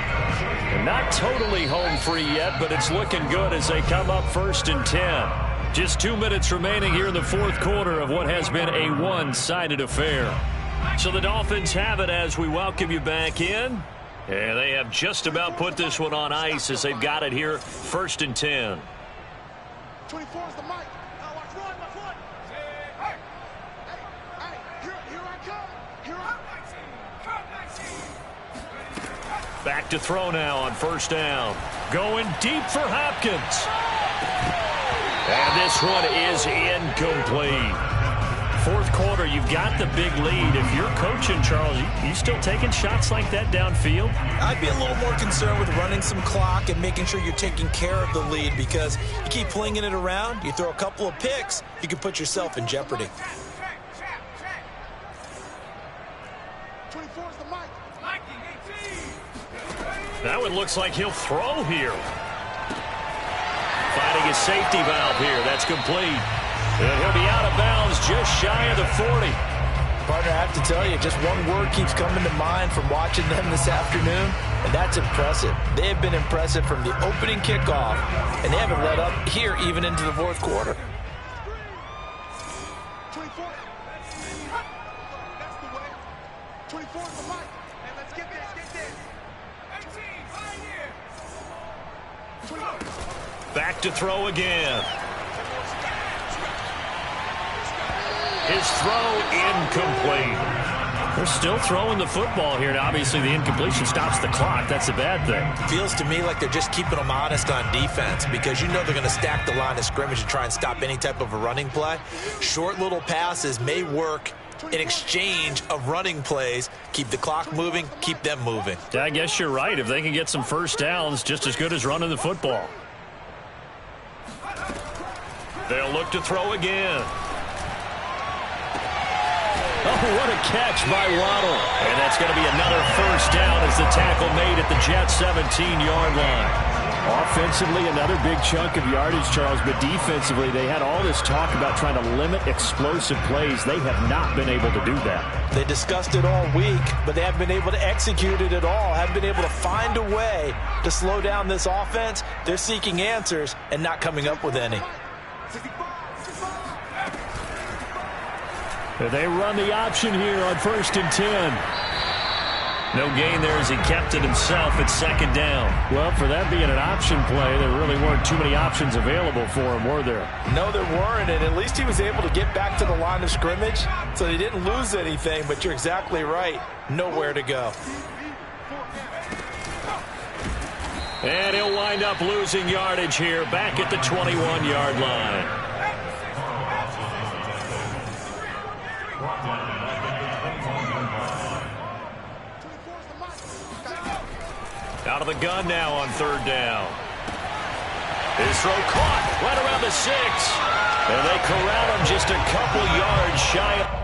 And not totally home free yet, but it's looking good as they come up 1st and 10. Just 2 minutes remaining here in the fourth quarter of what has been a one-sided affair. So the Dolphins have it as we welcome you back in. And they have just about put this one on ice as they've got it here 1st and 10. 24 is the mic. Watch one. Hey, here I come. Back to throw now on 1st down. Going deep for Hopkins. And this one is incomplete. Fourth quarter, you've got the big lead. If you're coaching, Charles, you still taking shots like that downfield? I'd be a little more concerned with running some clock and making sure you're taking care of the lead, because you keep flinging it around, you throw a couple of picks, you can put yourself in jeopardy. 24 is the mic. That one looks like he'll throw here. Finding his safety valve here. That's complete. And he'll be out of bounds just shy of the 40. Partner, I have to tell you, just one word keeps coming to mind from watching them this afternoon, and that's impressive. They have been impressive from the opening kickoff, and they haven't let up here even into the fourth quarter. 24. That's the way. 24 is the mic. And let's get this. Back to throw again. His throw incomplete. They're still throwing the football here, and obviously the incompletion stops the clock. That's a bad thing. Feels to me like they're just keeping them honest on defense, because you know they're going to stack the line of scrimmage and try and stop any type of a running play. Short little passes may work in exchange of running plays. Keep the clock moving, keep them moving. I guess you're right. If they can get some first downs, just as good as running the football. They'll look to throw again. Oh, what a catch by Waddle. And that's going to be another first down as the tackle made at the Jets' 17-yard line. Offensively, another big chunk of yardage, Charles, but defensively, they had all this talk about trying to limit explosive plays. They have not been able to do that. They discussed it all week, but they haven't been able to execute it at all, haven't been able to find a way to slow down this offense. They're seeking answers and not coming up with any. They run the option here on 1st and 10. No gain there as he kept it himself at 2nd down. Well, for that being an option play, there really weren't too many options available for him, were there? No, there weren't, and at least he was able to get back to the line of scrimmage, so he didn't lose anything, but you're exactly right. Nowhere to go. And he'll wind up losing yardage here back at the 21-yard line. Out of the gun now on 3rd down. His throw caught, right around the 6. And they corral him just a couple yards shy of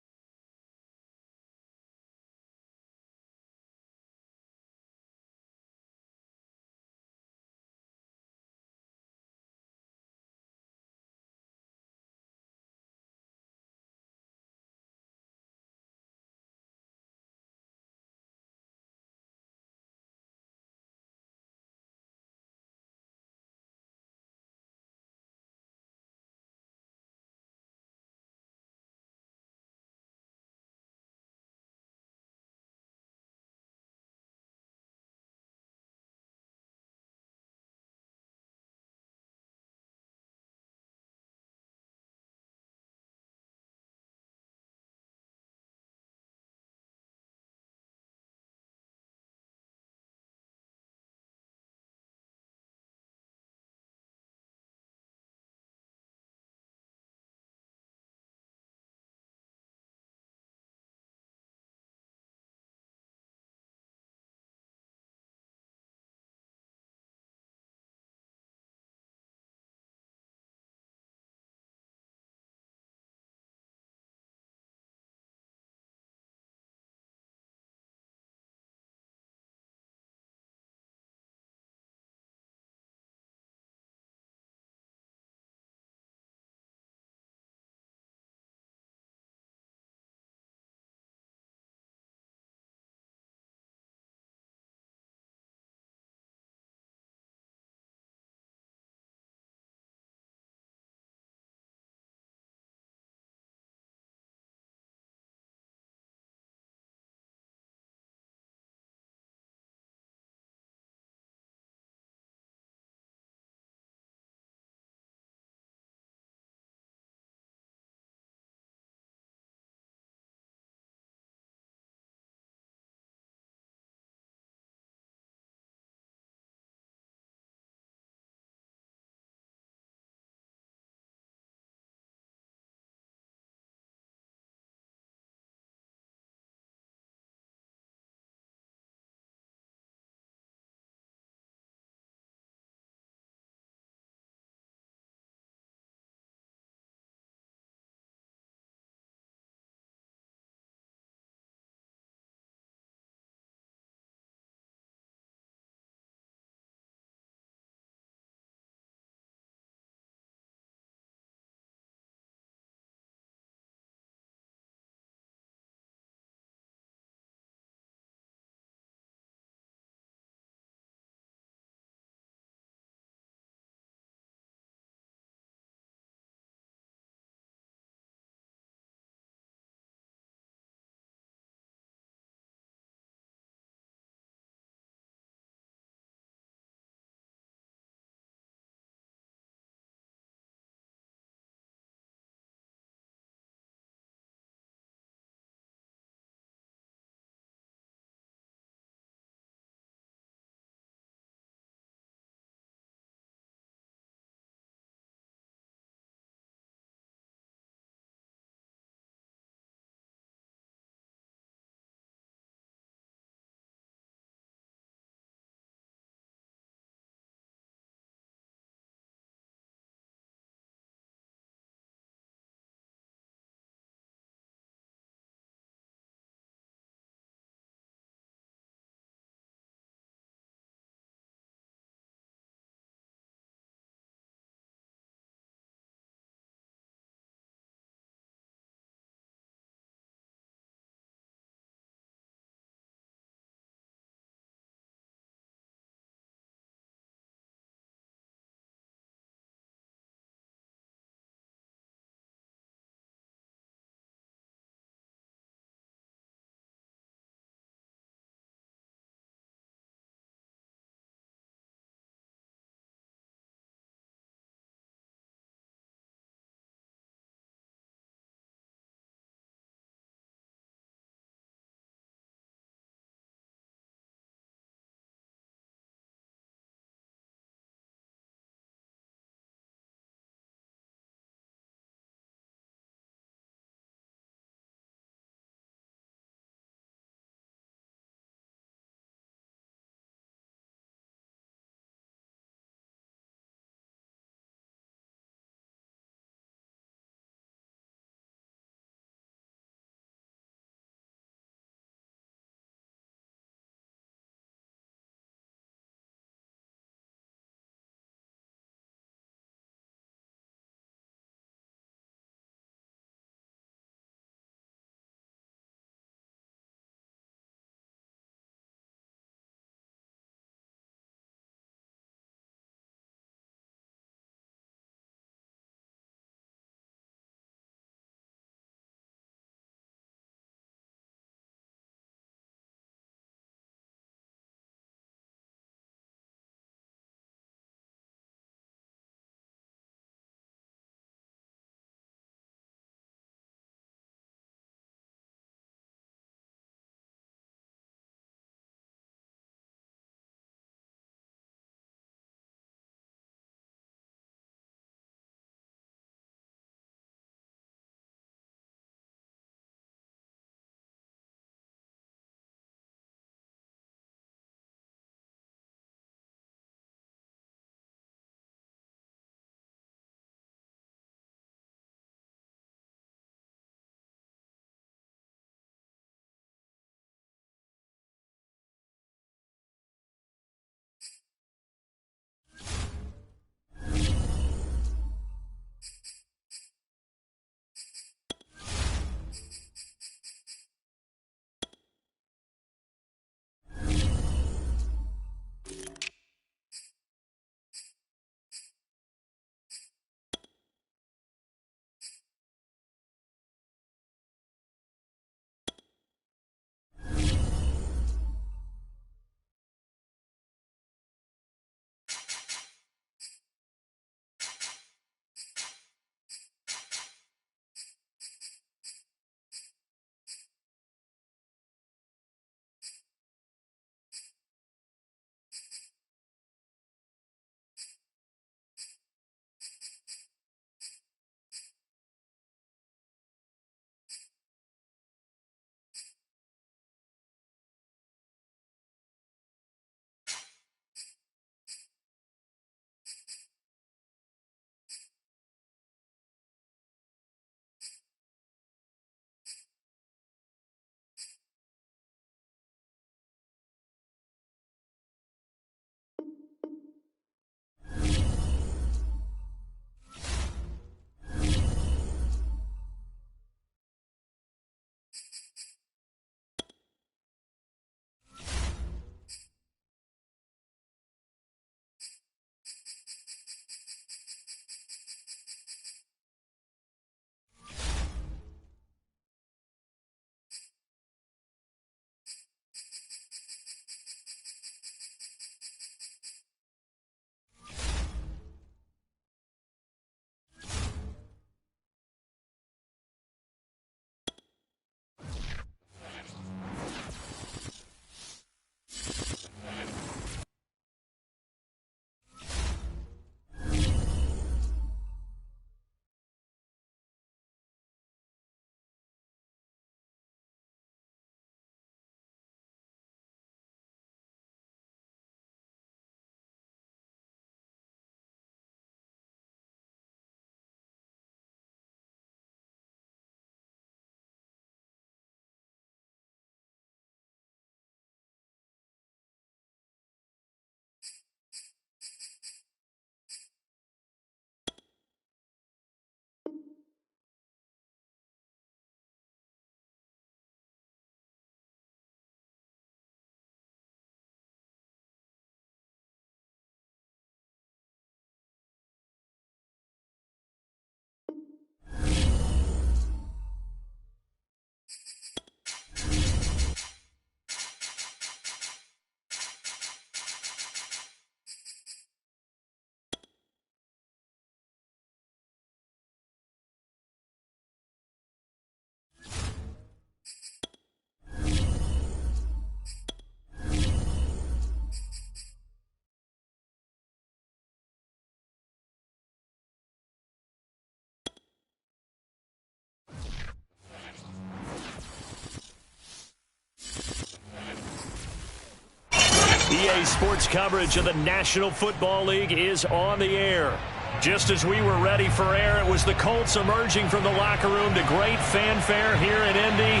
Today's sports coverage of the National Football League is on the air. Just as we were ready for air, it was the Colts emerging from the locker room to great fanfare here in Indy.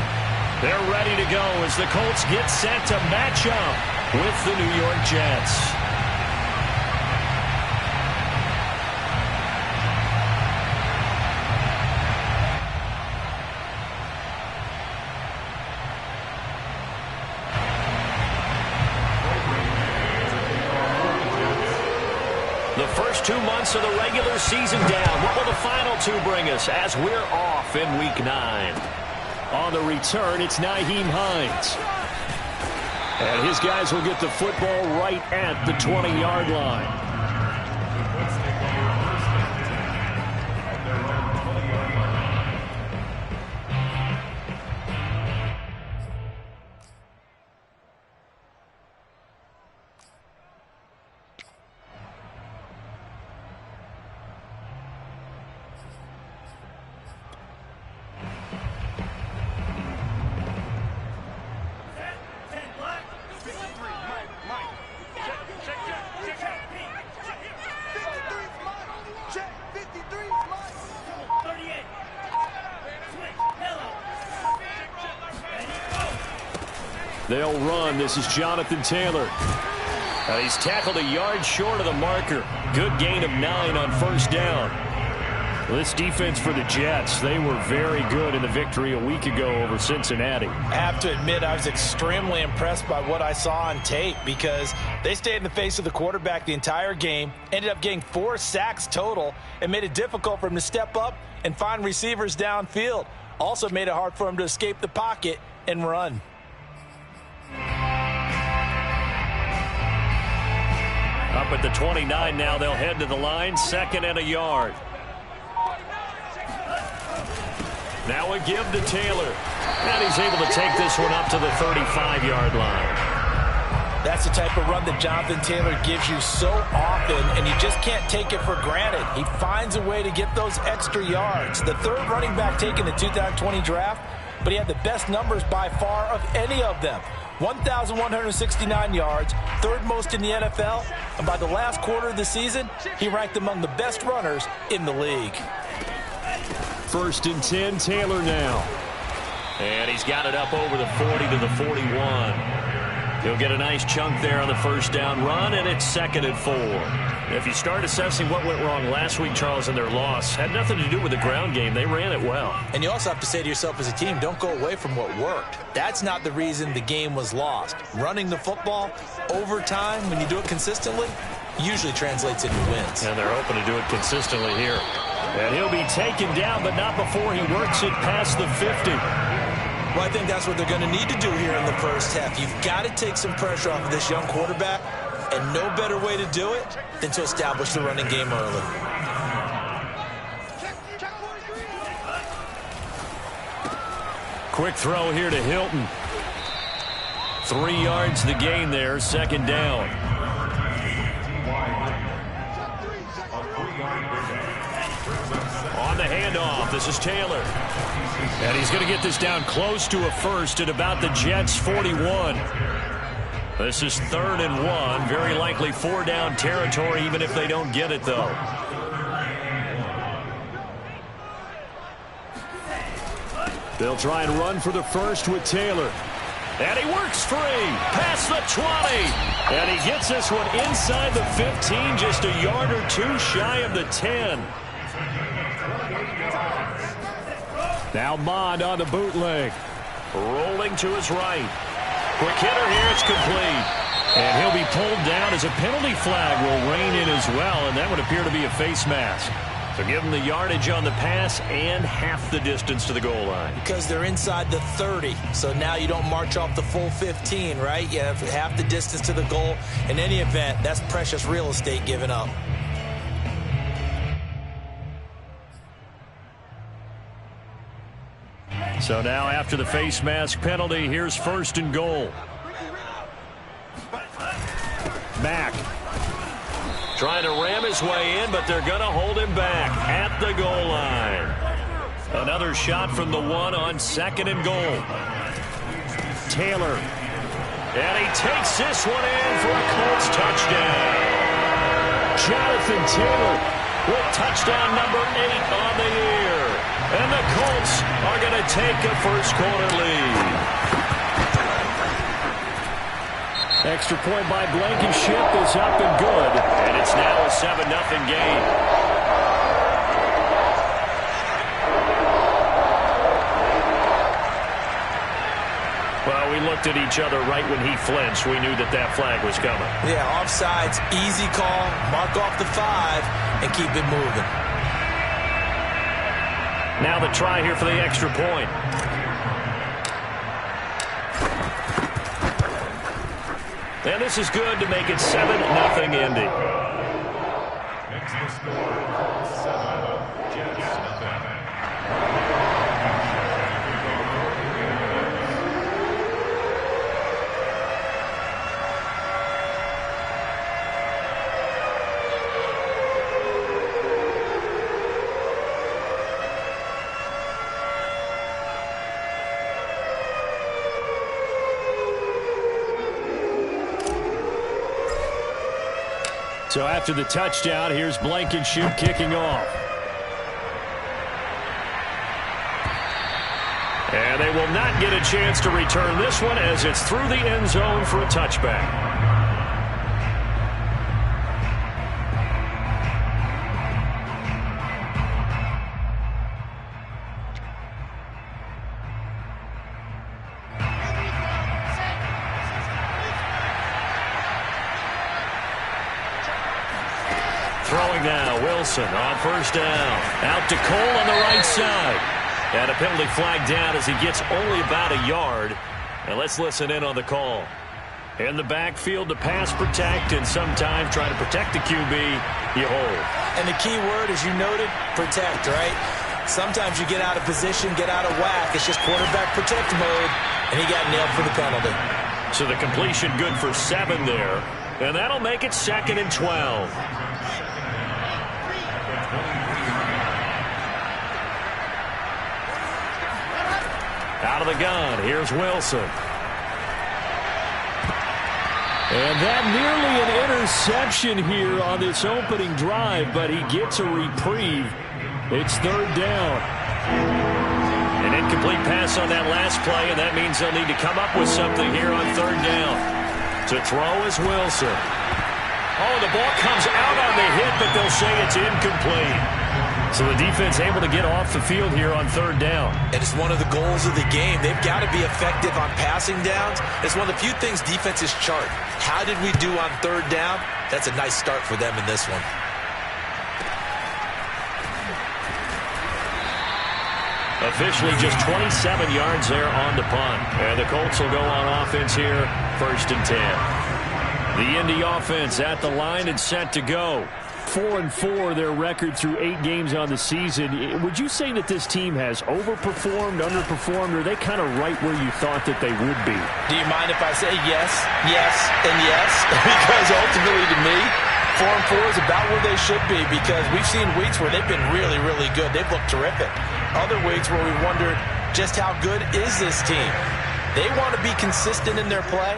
They're ready to go as the Colts get set to match up with the New York Jets. The first 2 months of the regular season down. What will the final two bring us as we're off in Week 9? On the return, it's Nyheim Hines. And his guys will get the football right at the 20-yard line. They'll run. This is Jonathan Taylor. And he's tackled a yard short of the marker. Good gain of 9 on first down. Well, this defense for the Jets, they were very good in the victory a week ago over Cincinnati. I have to admit, I was extremely impressed by what I saw on tape because they stayed in the face of the quarterback the entire game, ended up getting 4 sacks total, and made it difficult for him to step up and find receivers downfield. Also made it hard for him to escape the pocket and run. Up at the 29 now, they'll head to the line, 2nd and a yard. Now a give to Taylor. And he's able to take this one up to the 35-yard line. That's the type of run that Jonathan Taylor gives you so often, and you just can't take it for granted. He finds a way to get those extra yards. The 3rd running back taken in the 2020 draft, but he had the best numbers by far of any of them. 1,169 yards, 3rd most in the NFL, and by the last quarter of the season, he ranked among the best runners in the league. 1st and 10, Taylor now. And he's got it up over the 40 to the 41. He'll get a nice chunk there on the first down run, and it's 2nd and 4. If you start assessing what went wrong last week, Charles, in their loss, had nothing to do with the ground game. They ran it well. And you also have to say to yourself as a team, don't go away from what worked. That's not the reason the game was lost. Running the football over time, when you do it consistently, usually translates into wins. And they're hoping to do it consistently here. And he'll be taken down, but not before he works it past the 50. Well, I think that's what they're going to need to do here in the first half. You've got to take some pressure off of this young quarterback, and no better way to do it than to establish the running game early. Quick throw here to Hilton. 3 yards the gain there, 2nd down. On the handoff, this is Taylor. And he's going to get this down close to a first at about the Jets' 41. This is 3rd and 1. Very likely 4-down territory, even if they don't get it, though. They'll try and run for the first with Taylor. And he works free. Past the 20. And he gets this one inside the 15, just a yard or 2 shy of the 10. Now Mond on the bootleg. Rolling to his right. Quick hitter here, it's complete. And he'll be pulled down as a penalty flag will rein in as well, and that would appear to be a face mask. So give him the yardage on the pass and half the distance to the goal line. Because they're inside the 30, so now you don't march off the full 15, right? You have half the distance to the goal. In any event, that's precious real estate given up. So now after the face mask penalty, here's 1st and goal. Mack trying to ram his way in, but they're going to hold him back at the goal line. Another shot from the 1 on 2nd and goal. Taylor. And he takes this one in for a Colts touchdown. Jonathan Taylor with touchdown number 8 on the year. And the Colts are going to take a first-quarter lead. Extra point by Blankenship is up and good. And it's now a 7-0 game. Well, we looked at each other right when he flinched. We knew that that flag was coming. Yeah, offsides, easy call. Mark off the 5 and keep it moving. Now the try here for the extra point. And this is good to make it 7-0 Indy. Makes the score 7, Jets nothing. So after the touchdown, here's Blankenship kicking off. And they will not get a chance to return this one as it's through the end zone for a touchback. Throwing now, Wilson on first down. Out to Cole on the right side. And a penalty flag down as he gets only about a yard. And let's listen in on the call. In the backfield to pass protect, and sometimes try to protect the QB, you hold. And the key word, as you noted, protect, right? Sometimes you get out of position, get out of whack. It's just quarterback protect mode, and he got nailed for the penalty. So the completion good for 7 there. And that'll make it 2nd and 12. Out of the gun, here's Wilson. And that nearly an interception here on this opening drive, but he gets a reprieve. It's 3rd down. An incomplete pass on that last play, and that means they'll need to come up with something here on 3rd down. To throw is Wilson. Oh, the ball comes out on the hit, but they'll say it's incomplete. So the defense able to get off the field here on 3rd down. And it's one of the goals of the game. They've got to be effective on passing downs. It's one of the few things defenses chart. How did we do on 3rd down? That's a nice start for them in this one. Officially just 27 yards there on the punt. And the Colts will go on offense here, 1st and 10. The Indy offense at the line and set to go. 4-4, their record through 8 games on the season. Would you say that this team has overperformed, underperformed, or are they kind of right where you thought that they would be? Do you mind if I say yes, yes, and yes? Because ultimately, to me, 4-4 is about where they should be, because we've seen weeks where they've been really, really good. They've looked terrific. Other weeks where we wondered just how good is this team. They want to be consistent in their play.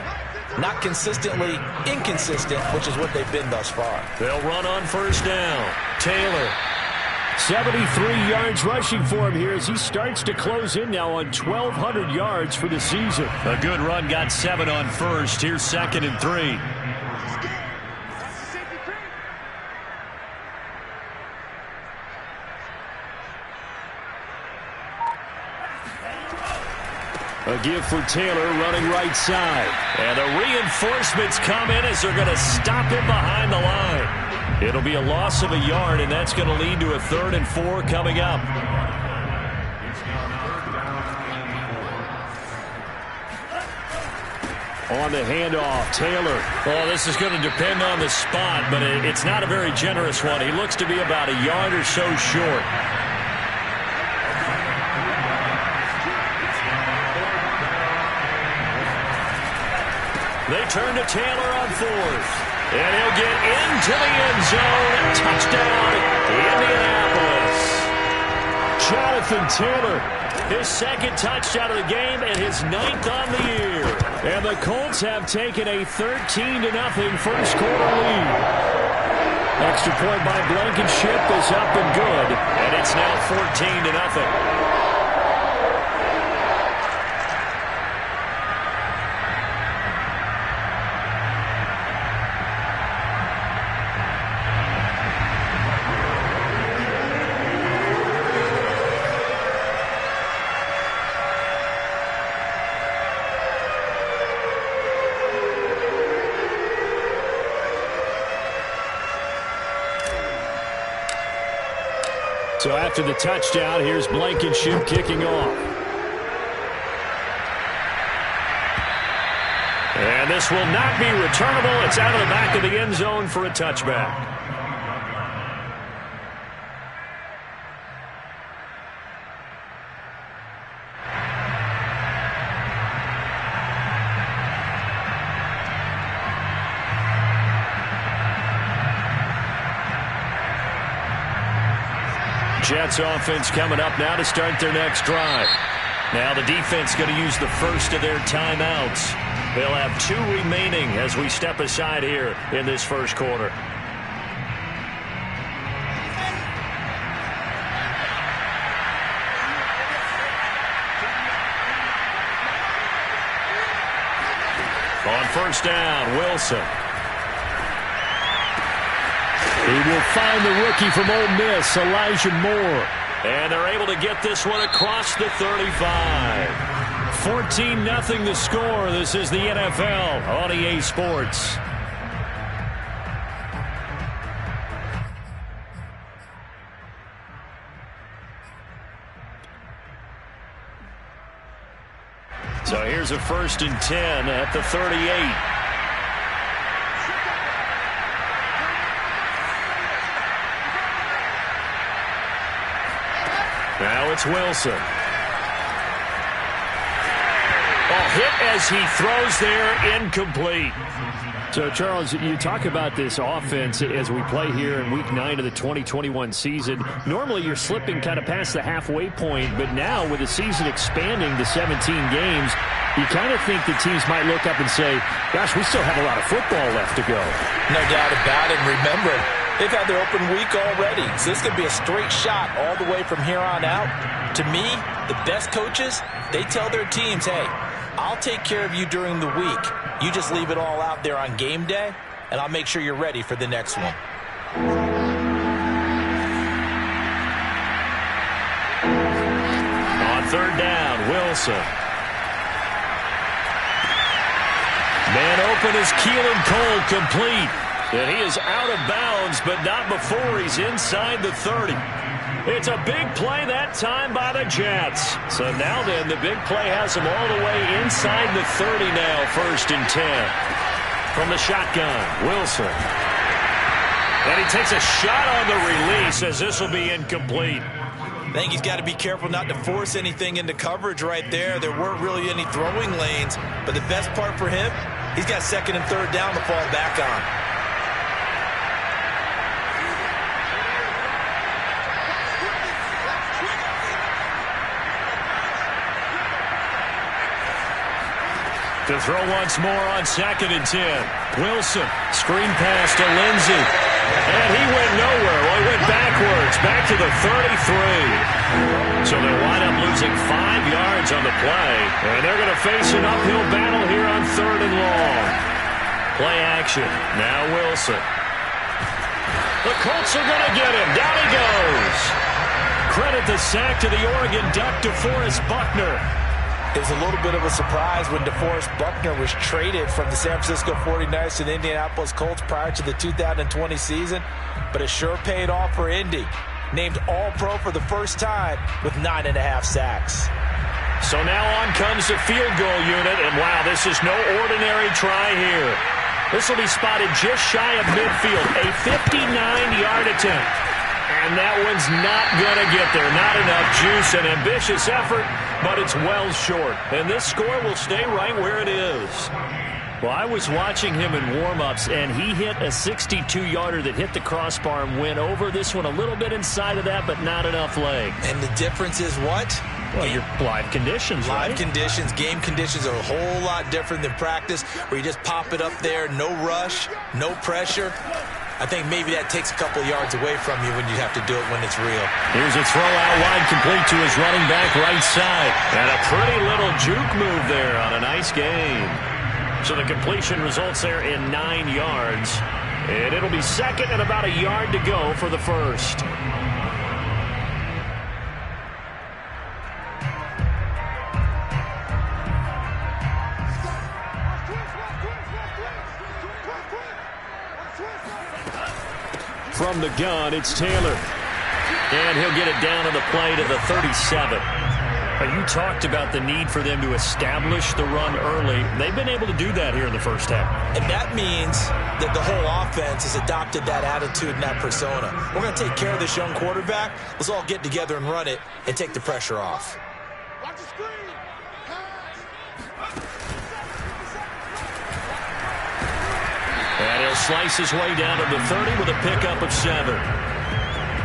Not consistently inconsistent, which is what they've been thus far. They'll run on 1st down. Taylor. 73 yards rushing for him here as he starts to close in now on 1,200 yards for the season. A good run, got 7 on 1st. Here's 2nd and 3. A give for Taylor running right side. And the reinforcements come in as they're going to stop him behind the line. It'll be a loss of a yard, and that's going to lead to a 3rd and 4 coming up. On the handoff, Taylor. Well, this is going to depend on the spot, but it's not a very generous one. He looks to be about a yard or so short. They turn to Taylor on 4th. And he'll get into the end zone. Touchdown, Indianapolis. Jonathan Taylor His second touchdown of the game and his 9th on the year. And the Colts have taken a 13-0 first quarter lead. Extra point by Blankenship is up and good. And it's now 14-0. So after the touchdown, here's Blankenship kicking off. And this will not be returnable. It's out of the back of the end zone for a touchback. Jets offense coming up now to start their next drive. Now the defense going to use the first of their timeouts. They'll have 2 remaining as we step aside here in this first quarter. On first down, Wilson. He will find the rookie from Ole Miss, Elijah Moore. And they're able to get this one across the 35. 14-0 the score. This is the NFL on EA Sports. So here's a 1st and 10 at the 38. Now it's Wilson. Hit as he throws there, incomplete. So, Charles, you talk about this offense as we play here in Week 9 of the 2021 season. Normally, you're slipping kind of past the halfway point, but now with the season expanding to 17 games, you kind of think the teams might look up and say, gosh, we still have a lot of football left to go. No doubt about it. Remember, they've had their open week already, so this could be a straight shot all the way from here on out. To me, the best coaches, they tell their teams, hey, I'll take care of you during the week. You just leave it all out there on game day, and I'll make sure you're ready for the next one. On third down, Wilson. Man open is Keelan Cole, complete. And he is out of bounds, but not before he's inside the 30. It's a big play that time by the Jets. So now then, the big play has them all the way inside the 30 now, 1st and 10. From the shotgun, Wilson. And he takes a shot on the release as this will be incomplete. I think he's got to be careful not to force anything into coverage right there. There weren't really any throwing lanes, but the best part for him, he's got 2nd and 3rd down to fall back on. To throw once more on 2nd and 10. Wilson, screen pass to Lindsey. And he went nowhere. Well, he went backwards, back to the 33. So they'll wind up losing 5 yards on the play. And they're going to face an uphill battle here on 3rd and long. Play action. Now Wilson. The Colts are going to get him. Down he goes. Credit the sack to the Oregon Duck, DeForest Buckner. It was a little bit of a surprise when DeForest Buckner was traded from the San Francisco 49ers to the Indianapolis Colts prior to the 2020 season, but it sure paid off for Indy. Named All-Pro for the first time with 9.5 sacks. So now on comes the field goal unit, and wow, this is no ordinary try here. This will be spotted just shy of midfield, a 59-yard attempt. And that one's not going to get there. Not enough juice, an ambitious effort, but it's well short. And this score will stay right where it is. Well, I was watching him in warm-ups, and he hit a 62-yarder that hit the crossbar and went over. This one a little bit inside of that, but not enough leg. And the difference is what? Well, your live conditions, Live right? conditions, game conditions are a whole lot different than practice, where you just pop it up there, no rush, no pressure. I think maybe that takes a couple yards away from you when you have to do it when it's real. Here's a throw out wide, complete to his running back right side. And a pretty little juke move there on a nice gain. So the completion results there in 9 yards. And it'll be second and about a yard to go for the first. From the gun, it's Taylor. And he'll get it down on the play to the 37. You talked about the need for them to establish the run early. They've been able to do that here in the first half. And that means that the whole offense has adopted that attitude and that persona. We're going to take care of this young quarterback. Let's all get together and run it and take the pressure off. Watch the screen. And he'll slice his way down to the 30 with a pickup of 7.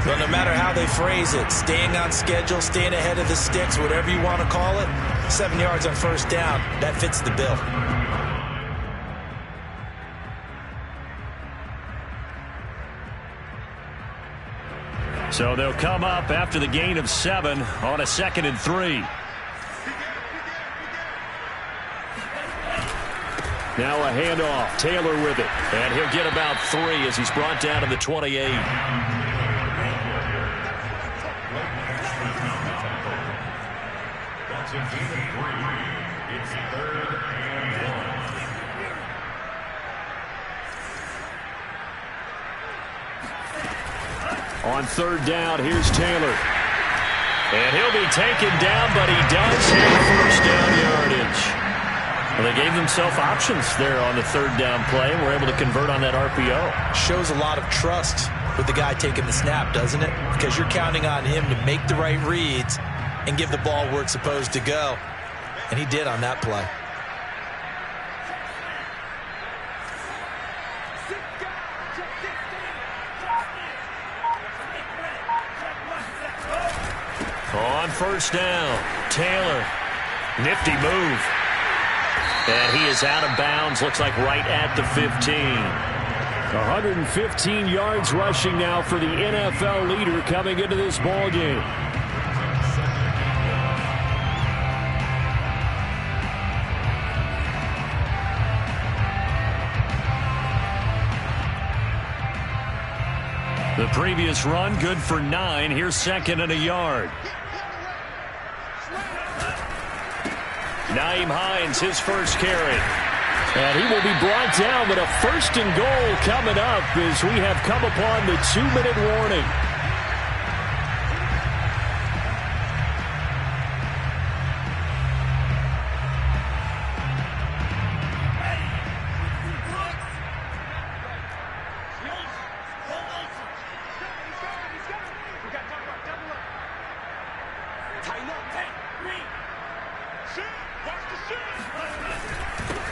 But no matter how they phrase it, staying on schedule, staying ahead of the sticks, whatever you want to call it, 7 yards on first down, that fits the bill. So they'll come up after the gain of 7 on a 2nd and 3. Now a handoff. Taylor with it. And he'll get about 3 as he's brought down to the 28. That's a gain of 3. It's 3rd and 1. On 3rd down, here's Taylor. And he'll be taken down, but he does have first down yardage. Well, they gave themselves options there on the 3rd down play and were able to convert on that RPO. Shows a lot of trust with the guy taking the snap, doesn't it? Because you're counting on him to make the right reads and give the ball where it's supposed to go. And he did on that play. On 1st down, Taylor. Nifty move. And he is out of bounds, looks like right at the 15. 115 yards rushing now for the NFL leader coming into this ball game. The previous run, good for 9. Here's 2nd and a yard. Nyheim Hines, his first carry. And he will be brought down, but a 1st and goal coming up as we have come upon the 2-minute warning.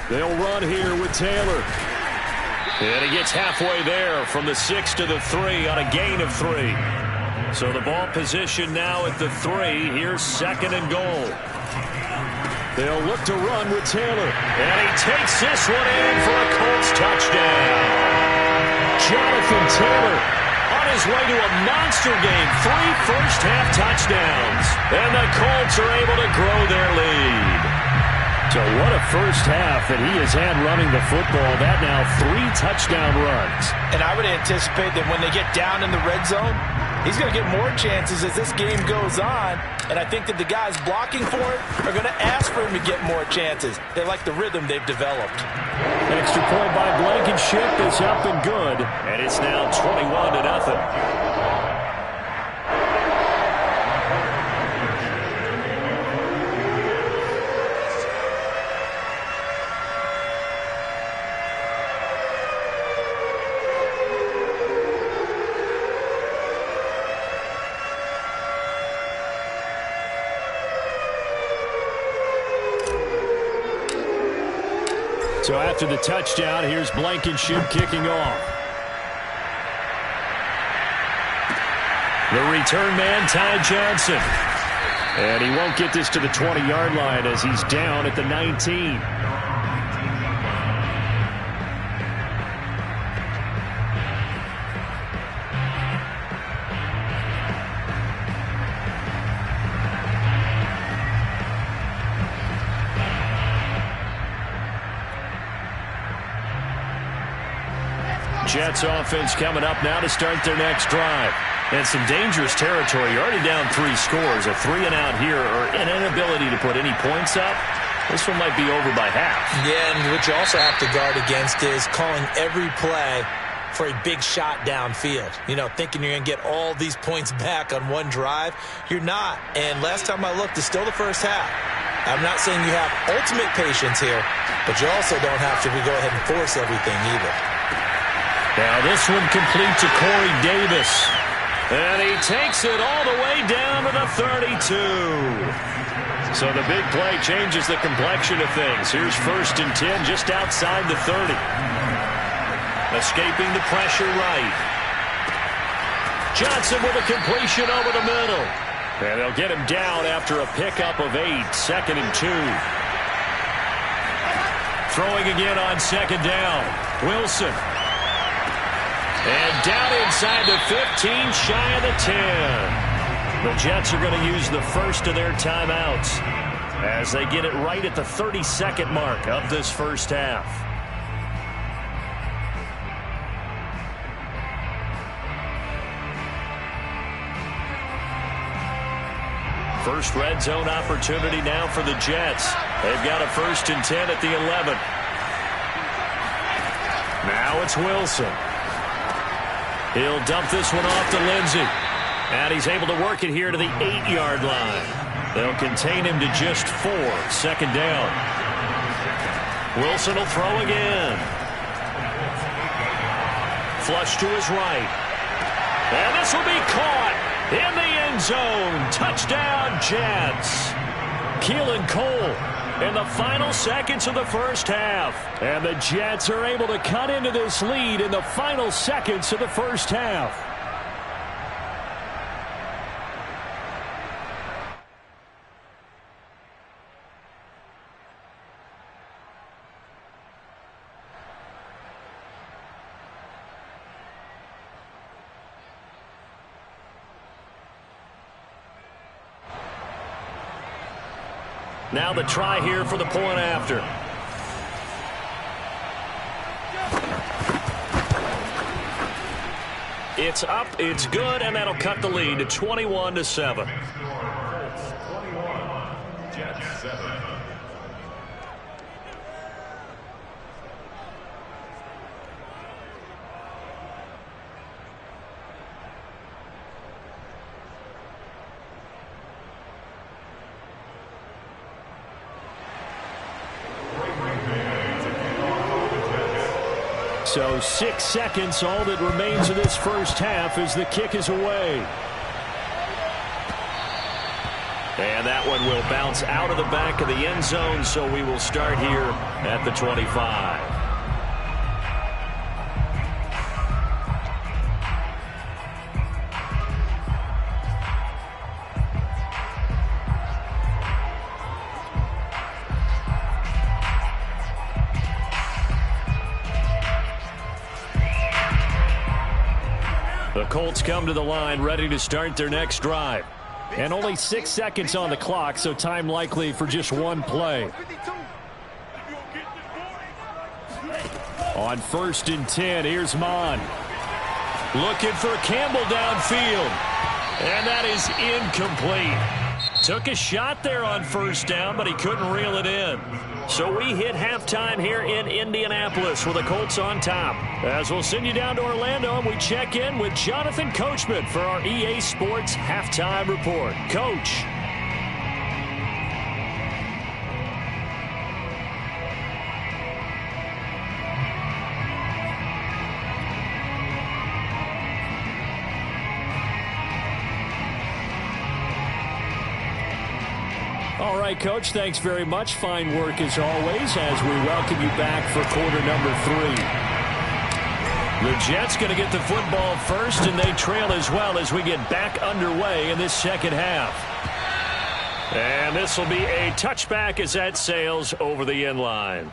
They'll run here with Taylor. And he gets halfway there from the 6 to the 3 on a gain of 3. So the ball position now at the 3. Here's 2nd and goal. They'll look to run with Taylor. And he takes this one in for a Colts touchdown. Jonathan Taylor on his way to a monster game. 3 first-half touchdowns. And the Colts are able to grow their lead. So what a first half that he has had running the football. That now 3 touchdown runs. And I would anticipate that when they get down in the red zone, he's going to get more chances as this game goes on. And I think that the guys blocking for it are going to ask for him to get more chances. They like the rhythm they've developed. Extra point by Blankenship is up and good. And it's now 21-0. So after the touchdown, here's Blankenship kicking off. The return man, Ty Johnson. And he won't get this to the 20-yard line as he's down at the 19. Jets offense coming up now to start their next drive. And some dangerous territory. You're already down 3 scores. A 3-and-out here or an inability to put any points up. This one might be over by half. Yeah, and what you also have to guard against is calling every play for a big shot downfield. You know, thinking you're going to get all these points back on one drive. You're not. And last time I looked, it's still the first half. I'm not saying you have ultimate patience here, but you also don't have to go ahead and force everything either. Now this one complete to Corey Davis. And he takes it all the way down to the 32. So the big play changes the complexion of things. Here's 1st and 10 just outside the 30. Escaping the pressure right. Johnson with a completion over the middle. And they'll get him down after a pickup of 8. 2nd and 2. Throwing again on 2nd down. Wilson. And down inside the 15, shy of the 10. The Jets are going to use the first of their timeouts as they get it right at the 32nd mark of this first half. First red zone opportunity now for the Jets. They've got a 1st and 10 at the 11. Now it's Wilson. He'll dump this one off to Lindsey. And he's able to work it here to the 8-yard line. They'll contain him to just 4. 2nd down. Wilson will throw again. Flush to his right. And this will be caught in the end zone. Touchdown, Jets. Keelan Cole in the final seconds of the first half. And the Jets are able to cut into this lead in the final seconds of the first half. Now the try here for the point after. It's up, it's good, and that'll cut the lead to 21-7. Jets 7. So 6 seconds, all that remains of this first half as the kick is away. And that one will bounce out of the back of the end zone, so we will start here at the 25. The Colts come to the line ready to start their next drive. And only 6 seconds on the clock, so time likely for just one play. On 1st and 10, here's Mon. Looking for Campbell downfield. And that is incomplete. Took a shot there on 1st down, but he couldn't reel it in. So we hit halftime here in Indianapolis with the Colts on top. As we'll send you down to Orlando, and we check in with Jonathan Coachman for our EA Sports Halftime Report. Coach. All right, Coach, thanks very much. Fine work as always as we welcome you back for quarter number 3. The Jets going to get the football first, and they trail as well as we get back underway in this second half. And this will be a touchback as that sails over the end line.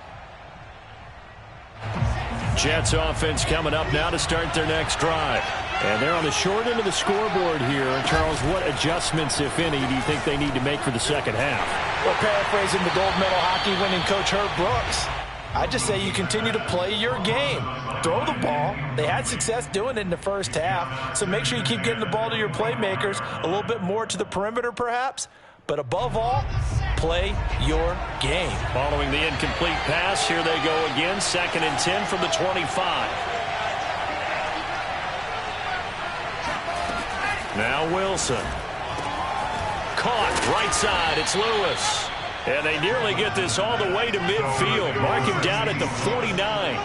Jets offense coming up now to start their next drive. And they're on the short end of the scoreboard here. And Charles, what adjustments, if any, do you think they need to make for the second half? Well, paraphrasing the gold medal hockey winning coach Herb Brooks, I just say you continue to play your game. Throw the ball. They had success doing it in the first half. So make sure you keep getting the ball to your playmakers, a little bit more to the perimeter perhaps. But above all, play your game. Following the incomplete pass, here they go again. 2nd and 10 from the 25. Now Wilson. Caught right side. It's Lewis. And they nearly get this all the way to midfield. Mark him down at the 49.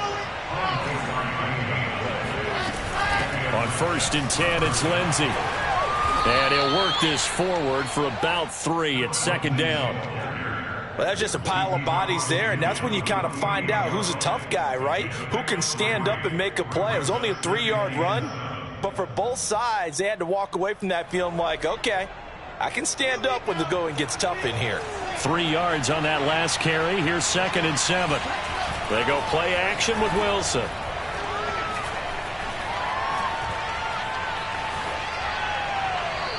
On 1st and 10, it's Lindsey. And he'll work this forward for about 3 at 2nd down. Well, that's just a pile of bodies there, and that's when you kind of find out who's a tough guy, right? Who can stand up and make a play. It was only a 3-yard run, but for both sides, they had to walk away from that feeling like, okay, I can stand up when the going gets tough in here. 3 yards on that last carry. Here's 2nd and 7. They go play action with Wilson.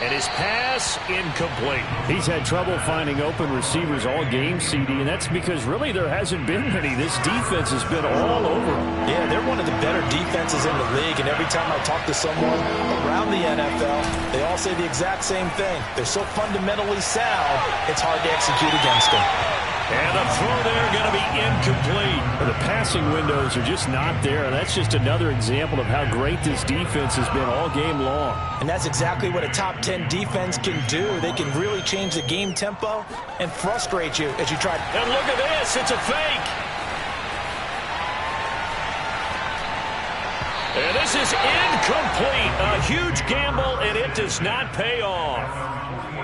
And his pass incomplete. He's had trouble finding open receivers all game, CD, and that's because really there hasn't been any. This defense has been all over. Yeah, they're one of the better defenses in the league, and every time I talk to someone around the NFL, they all say the exact same thing. They're so fundamentally sound, it's hard to execute against them. And the throw there going to be incomplete. The passing windows are just not there. And that's just another example of how great this defense has been all game long. And that's exactly what a top 10 defense can do. They can really change the game tempo and frustrate you as you try. And look at this. It's a fake. And this is incomplete. A huge gamble, and it does not pay off.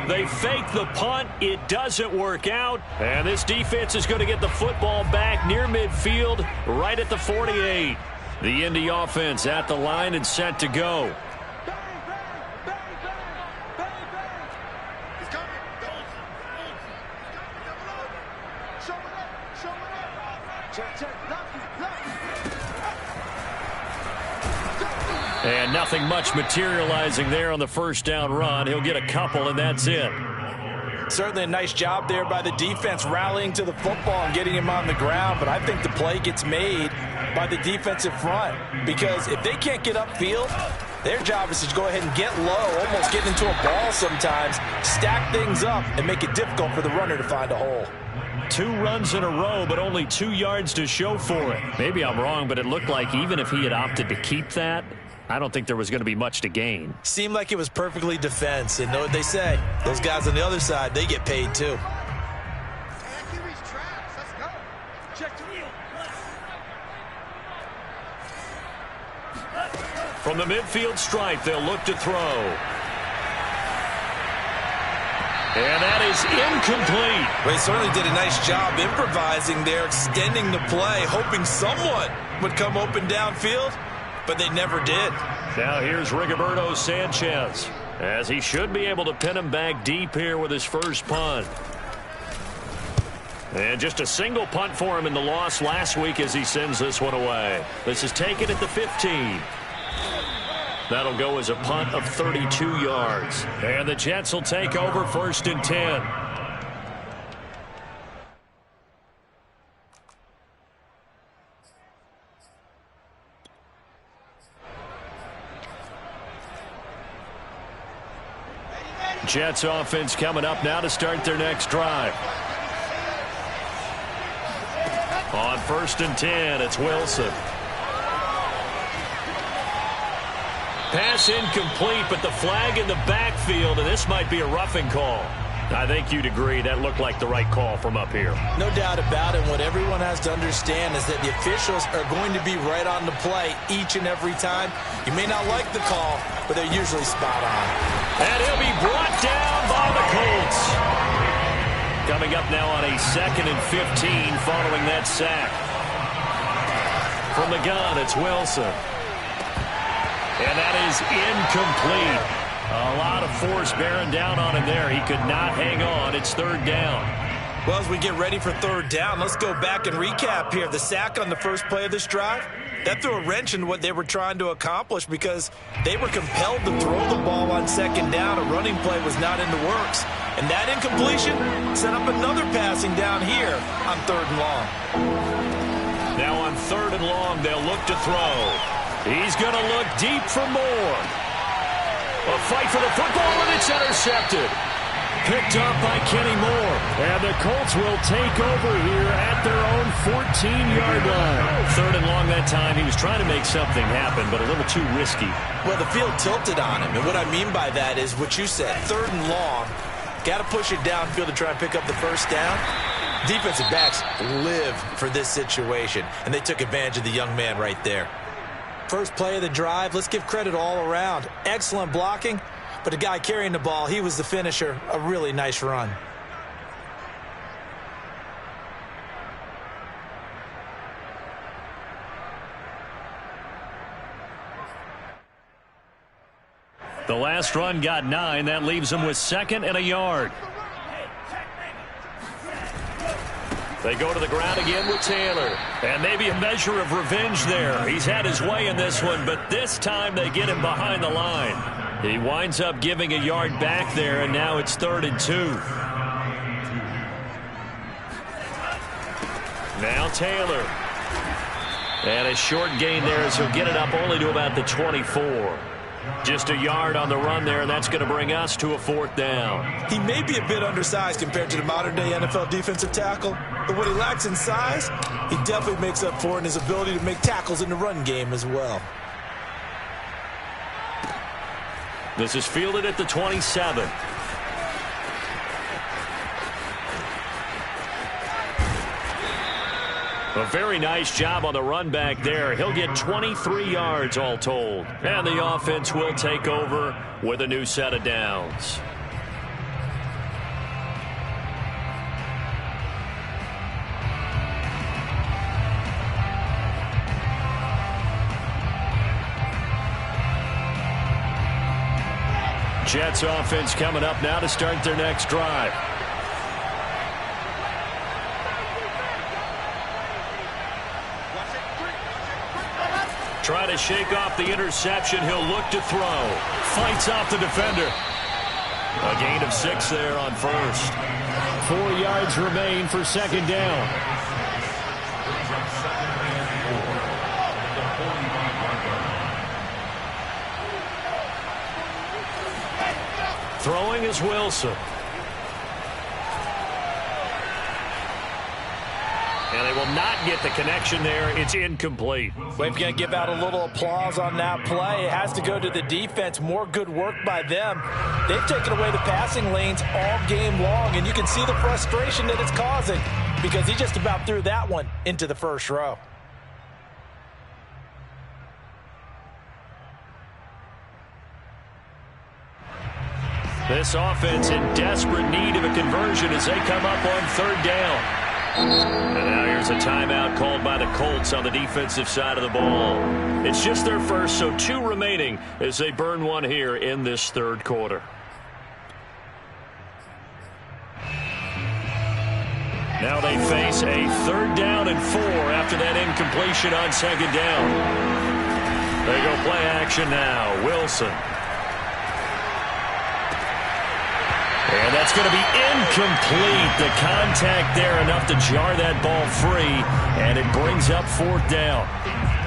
They fake the punt. It doesn't work out. And this defense is going to get the football back near midfield, right at the 48. The Indy offense at the line and set to go. And nothing much materializing there on the first down run. He'll get a couple, and that's it. Certainly a nice job there by the defense rallying to the football and getting him on the ground, but I think the play gets made by the defensive front because if they can't get upfield, their job is to go ahead and get low, almost get into a ball sometimes, stack things up, and make it difficult for the runner to find a hole. 2 runs in a row, but only 2 yards to show for it. Maybe I'm wrong, but it looked like even if he had opted to keep that, I don't think there was going to be much to gain. Seemed like it was perfectly defense, and know what they say. Those guys on the other side, they get paid too. From the midfield stripe, they'll look to throw. And that is incomplete. They certainly did a nice job improvising there, extending the play, hoping someone would come open downfield, but they never did. Now here's Rigoberto Sanchez, as he should be able to pin him back deep here with his first punt. And just a single punt for him in the loss last week as he sends this one away. This is taken at the 15. That'll go as a punt of 32 yards. And the Jets will take over 1st and 10. Jets offense coming up now to start their next drive. On 1st and 10, it's Wilson. Pass incomplete, but the flag in the backfield, and this might be a roughing call. I think you'd agree that looked like the right call from up here. No doubt about it. What everyone has to understand is that the officials are going to be right on the play each and every time. You may not like the call, but they're usually spot on. And he'll be brought down by the Colts. Coming up now on a 2nd and 15 following that sack. From the gun, it's Wilson. And that is incomplete. A lot of force bearing down on him there. He could not hang on. It's third down. Well, as we get ready for third down, let's go back and recap here. The sack on the first play of this drive, that threw a wrench in what they were trying to accomplish because they were compelled to throw the ball on second down. A running play was not in the works. And that incompletion set up another passing down here on third and long. Now on third and long, they'll look to throw. He's going to look deep for more. A fight for the football, and it's intercepted. Picked up by Kenny Moore. And the Colts will take over here at their own 14-yard line. Third and long that time. He was trying to make something happen, but a little too risky. Well, the field tilted on him. And what I mean by that is what you said. Third and long. Got to push it downfield to try and pick up the first down. Defensive backs live for this situation, and they took advantage of the young man right there. First play of the drive, let's give credit all around. Excellent blocking, but the guy carrying the ball, he was the finisher. A really nice run. The last run got 9. That leaves him with 2nd and a yard. They go to the ground again with Taylor. And maybe a measure of revenge there. He's had his way in this one, but this time they get him behind the line. He winds up giving a yard back there, and now it's 3rd and 2. Now Taylor. And a short gain there as he'll get it up only to about the 24. Just a yard on the run there, and that's going to bring us to a 4th down. He may be a bit undersized compared to the modern-day NFL defensive tackle, but what he lacks in size, he definitely makes up for in his ability to make tackles in the run game as well. This is fielded at the 27. A very nice job on the run back there. He'll get 23 yards all told. And the offense will take over with a new set of downs. Jets offense coming up now to start their next drive. Try to shake off the interception. He'll look to throw. Fights off the defender. A gain of 6 there on first. 4 yards remain for 2nd down. Throwing is Wilson. And they will not get the connection there. It's incomplete. We're going to give out a little applause on that play. It has to go to the defense. More good work by them. They've taken away the passing lanes all game long, and you can see the frustration that it's causing because he just about threw that one into the first row. This offense in desperate need of a conversion as they come up on 3rd down. And now here's a timeout called by the Colts on the defensive side of the ball. It's just their first, so 2 remaining as they burn one here in this 3rd quarter. Now they face a 3rd down and 4 after that incompletion on 2nd down. They go play action now. Wilson. And that's going to be incomplete. The contact there enough to jar that ball free, and it brings up 4th down.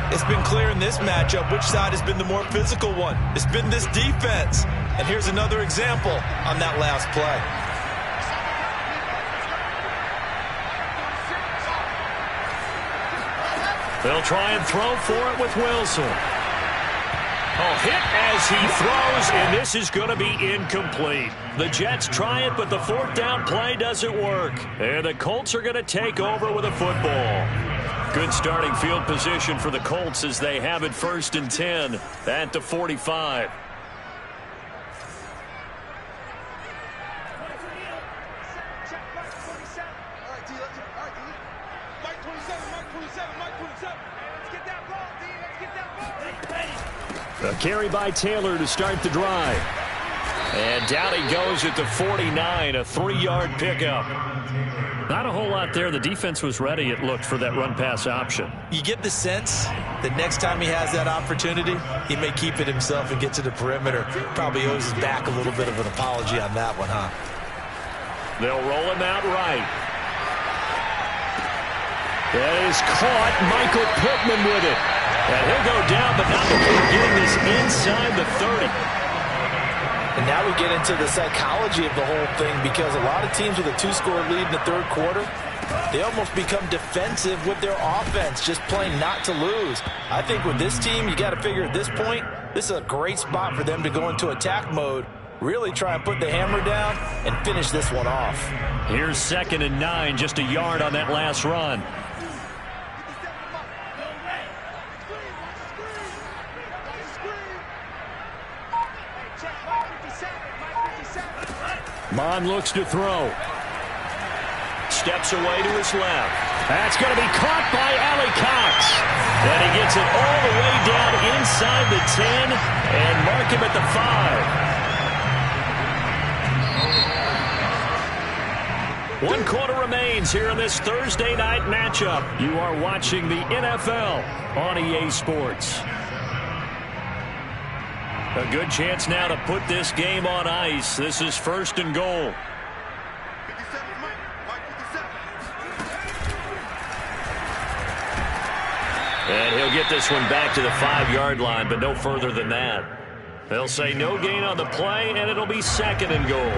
It's been clear in this matchup which side has been the more physical one. It's been this defense. And here's another example on that last play. They'll try and throw for it with Wilson. Oh, hit as he throws, and this is going to be incomplete. The Jets try it, but the 4th down play doesn't work. And the Colts are going to take over with a football. Good starting field position for the Colts as they have it 1st and 10 at the 45. A carry by Taylor to start the drive. And down he goes at the 49, a 3-yard pickup. Not a whole lot there. The defense was ready, it looked, for that run-pass option. You get the sense that next time he has that opportunity, he may keep it himself and get to the perimeter. Probably owes his back a little bit of an apology on that one, huh? They'll roll him out right. That is caught. Michael Pittman with it. And he'll go down, but not before getting this inside the 30. And now we get into the psychology of the whole thing, because a lot of teams with a 2-score lead in the third quarter, they almost become defensive with their offense, just playing not to lose. I think with this team, you got to figure at this point, this is a great spot for them to go into attack mode, really try and put the hammer down and finish this one off. Here's 2nd and 9, just a yard on that last run. Mond looks to throw. Steps away to his left. That's going to be caught by Ali Cox. And he gets it all the way down inside the 10 and mark him at the 5. 1 quarter remains here in this Thursday night matchup. You are watching the NFL on EA Sports. A good chance now to put this game on ice. This is 1st and goal. And he'll get this one back to the 5-yard line, but no further than that. They'll say no gain on the play, and it'll be 2nd and goal.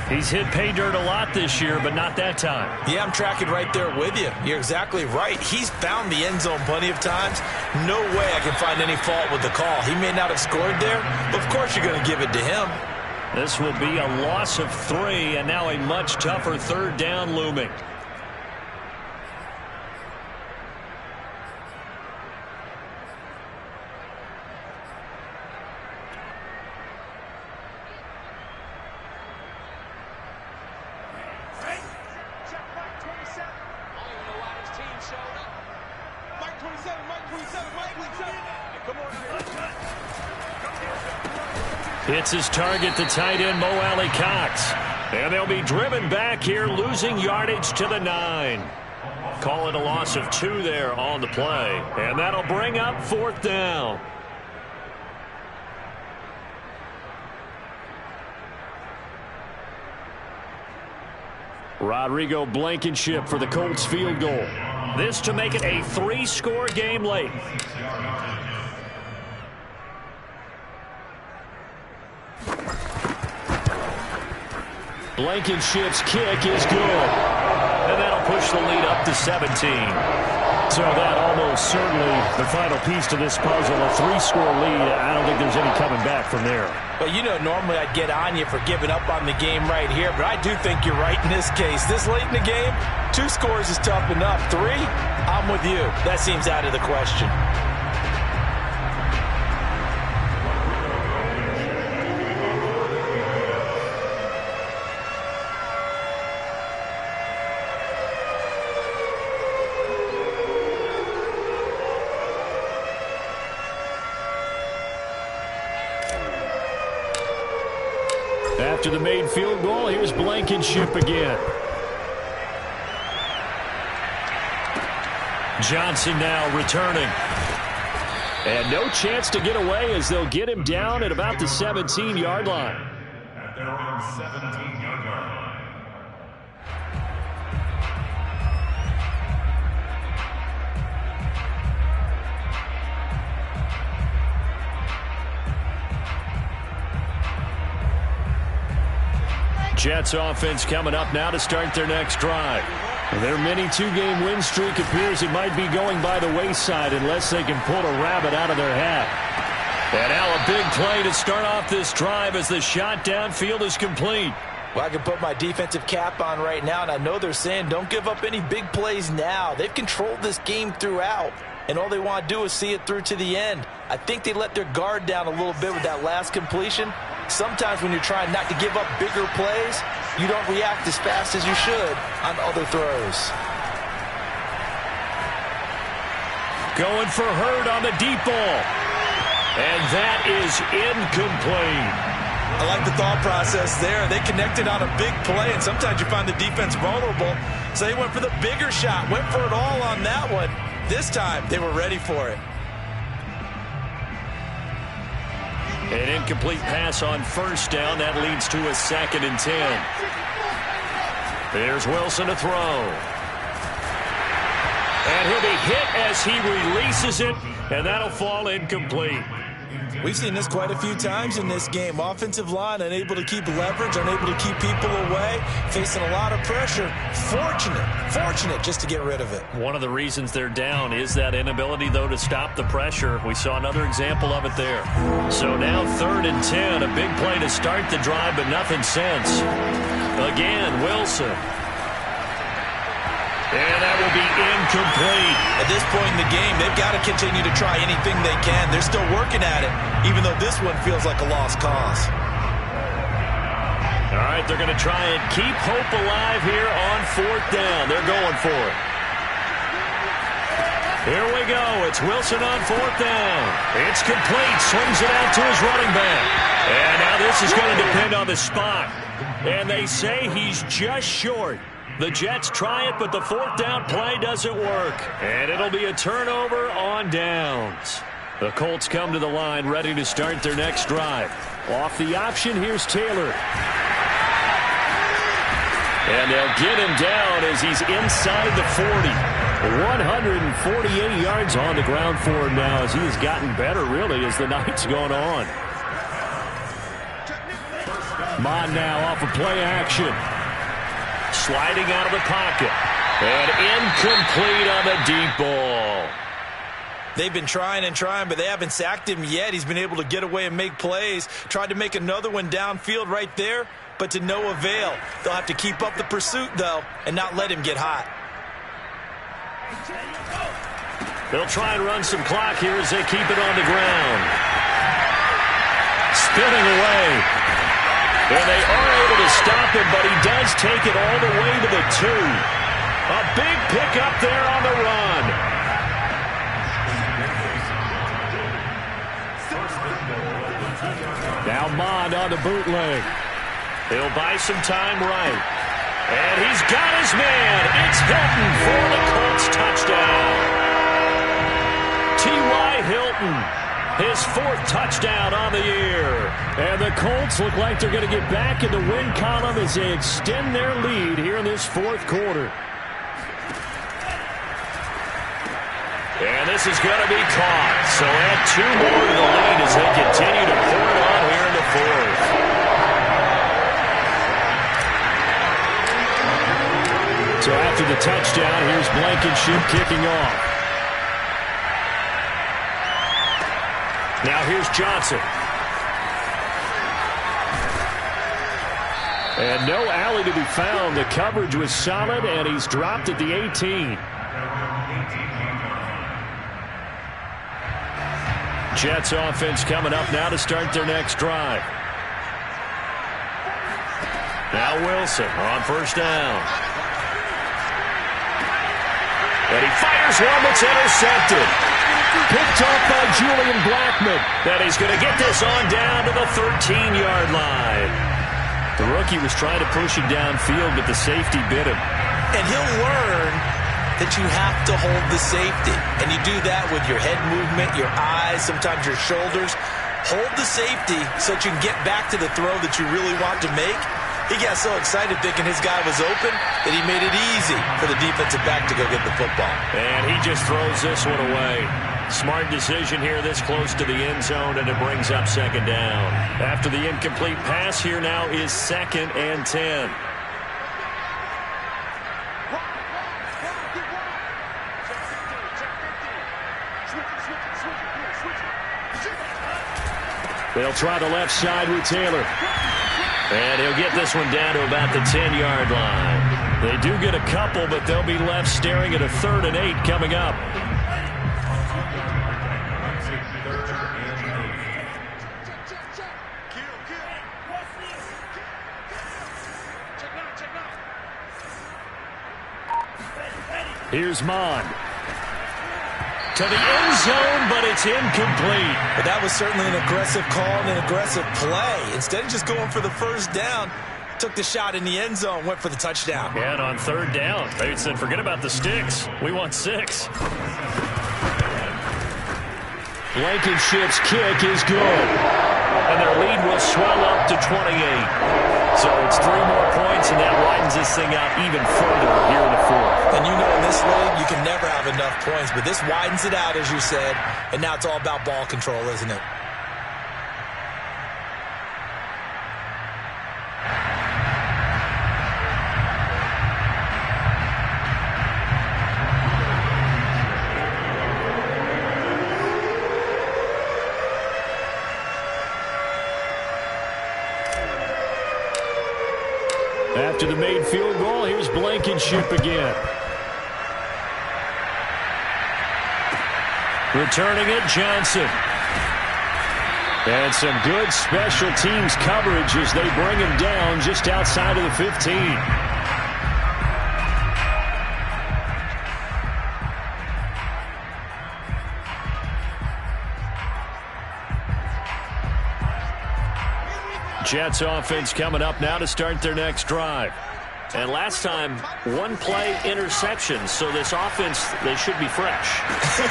He's hit pay dirt a lot this year, but not that time. Yeah, I'm tracking right there with you. You're exactly right. He's found the end zone plenty of times. No way I can find any fault with the call. He may not have scored there, but of course you're going to give it to him. This will be a loss of 3, and now a much tougher 3rd down looming. Hits his target, the tight end, Mo Alley Cox. And they'll be driven back here, losing yardage to the 9. Call it a loss of 2 there on the play. And that'll bring up 4th down. Rodrigo Blankenship for the Colts field goal. This to make it a 3-score game late. Blankenship's kick is good. And that'll push the lead up to 17. So that almost certainly the final piece to this puzzle, a 3-score lead. I don't think there's any coming back from there. But you know, normally I'd get on you for giving up on the game right here, but I do think you're right in this case. This late in the game, 2 scores is tough enough. 3, I'm with you. That seems out of the question. After the made field goal, here's Blankenship again. Johnson now returning. And no chance to get away as they'll get him down at about the 17-yard line. At their own 17-yard line. Jets offense coming up now to start their next drive. Their mini 2-game win streak appears it might be going by the wayside unless they can pull a rabbit out of their hat. And now a big play to start off this drive as the shot downfield is complete. Well, I can put my defensive cap on right now, and I know they're saying don't give up any big plays now. They've controlled this game throughout, and all they want to do is see it through to the end. I think they let their guard down a little bit with that last completion. Sometimes when you're trying not to give up bigger plays, you don't react as fast as you should on other throws. Going for Hurd on the deep ball. And that is incomplete. I like the thought process there. They connected on a big play, and sometimes you find the defense vulnerable. So they went for the bigger shot, went for it all on that one. This time, they were ready for it. An incomplete pass on first down. That leads to a 2nd and 10. There's Wilson to throw. And he'll be hit as he releases it, and that'll fall incomplete. We've seen this quite a few times in this game. Offensive line unable to keep leverage, unable to keep people away, facing a lot of pressure. Fortunate just to get rid of it. One of the reasons they're down is that inability, though, to stop the pressure. We saw another example of it there. So now 3rd and 10, a big play to start the drive, but nothing since. Again, Wilson. And that will be incomplete. At this point in the game, they've got to continue to try anything they can. They're still working at it, even though this one feels like a lost cause. All right, they're going to try and keep hope alive here on 4th down. They're going for it. Here we go. It's Wilson on 4th down. It's complete. Swings it out to his running back. And now this is going to depend on the spot. And they say he's just short. The Jets try it, but the 4th down play doesn't work. And it'll be a turnover on downs. The Colts come to the line ready to start their next drive. Off the option, here's Taylor. And they'll get him down as he's inside the 40. 148 yards on the ground for him now as he has gotten better, really, as the night's gone on. Mond now off of play action. Sliding out of the pocket. And incomplete on the deep ball. They've been trying and trying, but they haven't sacked him yet. He's been able to get away and make plays. Tried to make another one downfield right there, but to no avail. They'll have to keep up the pursuit, though, and not let him get hot. They'll try and run some clock here as they keep it on the ground. Spinning away. And they are able to stop him, but he does take it all the way to the 2. A big pickup there on the run. Now Mond on the bootleg. He'll buy some time right. And he's got his man. It's Hilton for the Colts touchdown. T.Y. Hilton. His 4th touchdown on the year. And the Colts look like they're going to get back in the win column as they extend their lead here in this 4th quarter. And this is going to be caught. So add 2 more to the lead as they continue to pour it on here in the 4th. So after the touchdown, here's Blankenship kicking off. Now here's Johnson. And no alley to be found. The coverage was solid, and he's dropped at the 18. Jets offense coming up now to start their next drive. Now Wilson on 1st down. And he fires one that's intercepted. Picked off by Julian Blackmon. That he's going to get this on down to the 13-yard line. The rookie was trying to push him downfield, but the safety bit him. And he'll learn that you have to hold the safety. And you do that with your head movement, your eyes, sometimes your shoulders. Hold the safety so that you can get back to the throw that you really want to make. He got so excited thinking his guy was open that he made it easy for the defensive back to go get the football. And he just throws this one away. Smart decision here this close to the end zone, and it brings up 2nd down. After the incomplete pass, here now is 2nd and 10. They'll try the left side with Taylor. And he'll get this one down to about the 10-yard line. They do get a couple, but they'll be left staring at a 3rd and 8 coming up. Here's Mond. to the end zone, but it's incomplete. But that was certainly an aggressive call and an aggressive play. Instead of just going for the first down, took the shot in the end zone, went for the touchdown. And on third down, they said, forget about the sticks. We want 6. Blankenship's kick is good. And their lead will swell up to 28. So it's 3 more points, and that widens this thing out even further here in the fourth. And you know in this league, you can never have enough points, but this widens it out, as you said, and now it's all about ball control, isn't it? After the made field goal, here's Blankenship again. Returning it, Johnson. And some good special teams coverage as they bring him down just outside of the 15. Jets offense coming up now to start their next drive. And last time, 1-play interception. So this offense, they should be fresh.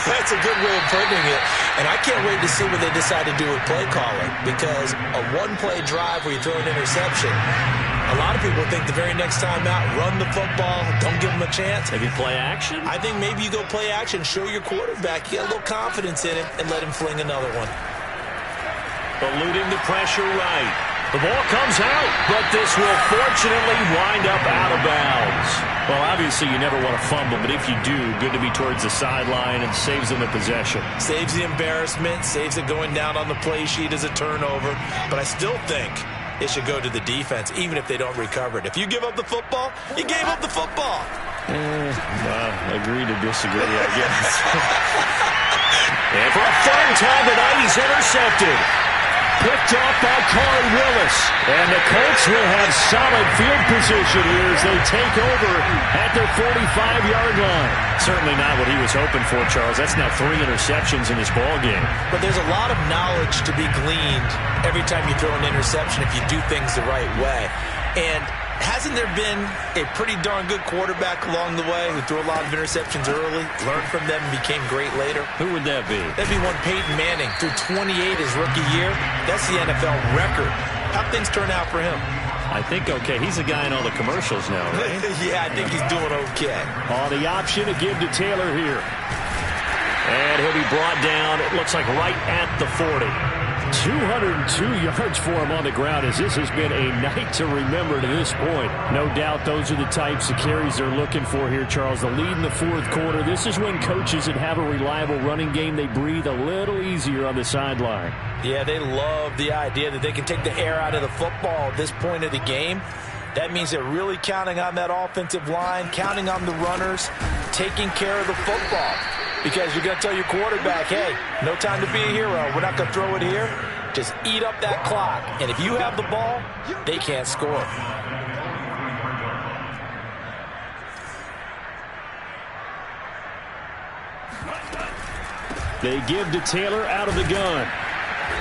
That's a good way of putting it. And I can't wait to see what they decide to do with play calling. Because a 1-play drive where you throw an interception, a lot of people think the very next time out, run the football, don't give them a chance. Maybe play action? I think maybe you go play action, show your quarterback, you got a little confidence in it, and let him fling another one. Eluding the pressure right. The ball comes out, but this will fortunately wind up out of bounds. Well, obviously you never want to fumble, but if you do, good to be towards the sideline and saves them the possession. Saves the embarrassment, saves it going down on the play sheet as a turnover. But I still think it should go to the defense, even if they don't recover it. If you give up the football, you gave up the football. Agree to disagree, I guess. And for a third time tonight, he's intercepted. Picked off by Corey Willis. And the Colts will have solid field position here as they take over at their 45-yard line. Certainly not what he was hoping for, Charles. That's now 3 interceptions in this ball game. But there's a lot of knowledge to be gleaned every time you throw an interception if you do things the right way. And hasn't there been a pretty darn good quarterback along the way who threw a lot of interceptions early, learned from them, and became great later? Who would that be? That'd be one Peyton Manning. Threw 28 his rookie year. That's the NFL record. How'd things turn out for him? I think okay. He's a guy in all the commercials now, right? Yeah, I think he's doing okay. On the option to give to Taylor here. And he'll be brought down, it looks like right at the 40. 202 yards for him on the ground as this has been a night to remember to this point. No doubt those are the types of carries they're looking for here, Charles. The lead in the fourth quarter. This is when coaches that have a reliable running game, they breathe a little easier on the sideline. Yeah, they love the idea that they can take the air out of the football at this point of the game. That means they're really counting on that offensive line, counting on the runners, taking care of the football. Because you're going to tell your quarterback, hey, no time to be a hero. We're not going to throw it here. Just eat up that clock. And if you have the ball, they can't score. They give to Taylor out of the gun.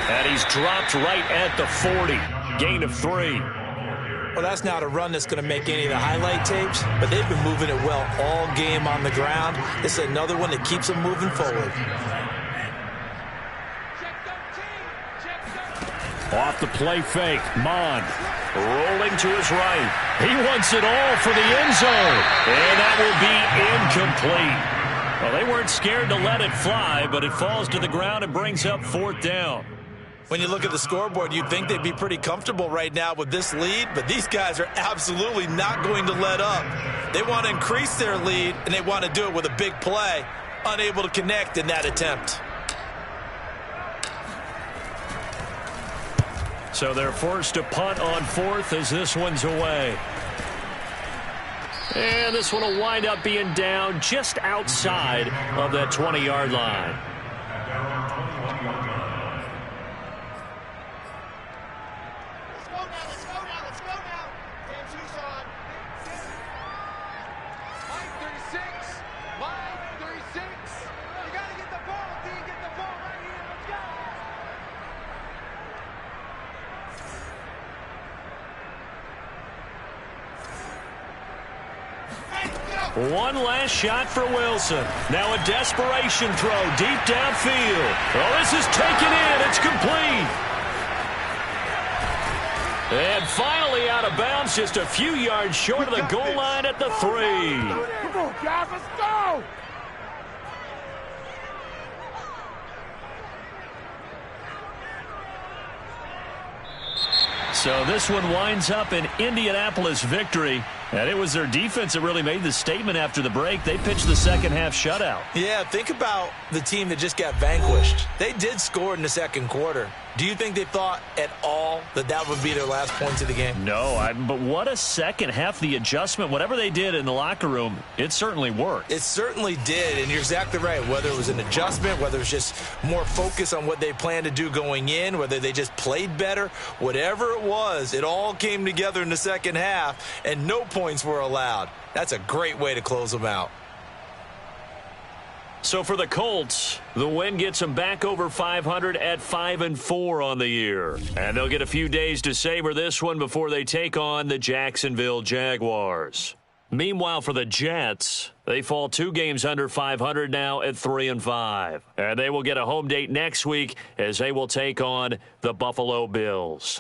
And he's dropped right at the 40. Gain of 3. Well, that's not a run that's going to make any of the highlight tapes, but they've been moving it well all game on the ground. This is another one that keeps them moving forward. Off the play fake, Mond. Rolling to his right. He wants it all for the end zone. And that will be incomplete. Well, they weren't scared to let it fly, but it falls to the ground and brings up 4th down. When you look at the scoreboard, you'd think they'd be pretty comfortable right now with this lead, but these guys are absolutely not going to let up. They want to increase their lead, and they want to do it with a big play. Unable to connect in that attempt. So they're forced to punt on 4th as this one's away. And this one will wind up being down just outside of that 20-yard line. Line 36. You got to get the One last shot for Wilson. Now a desperation throw deep downfield. Oh, this is taken in. It's complete. And finally out of bounds, just a few yards short of the goal line at the 3. Come on, guys, let's go! So this one winds up an Indianapolis victory. And it was their defense that really made the statement after the break. They pitched the second half shutout. Yeah, think about the team that just got vanquished. They did score in the second quarter. Do you think they thought at all that that would be their last points of the game? No, but what a second half. The adjustment, whatever they did in the locker room, it certainly worked. It certainly did, and you're exactly right. Whether it was an adjustment, whether it was just more focus on what they planned to do going in, whether they just played better, whatever it was, it all came together in the second half, and no points were allowed. That's a great way to close them out. So for the Colts, the win gets them back over 500 at 5-4 on the year. And they'll get a few days to savor this one before they take on the Jacksonville Jaguars. Meanwhile, for the Jets, they fall 2 games under 500 now at 3-5. And they will get a home date next week as they will take on the Buffalo Bills.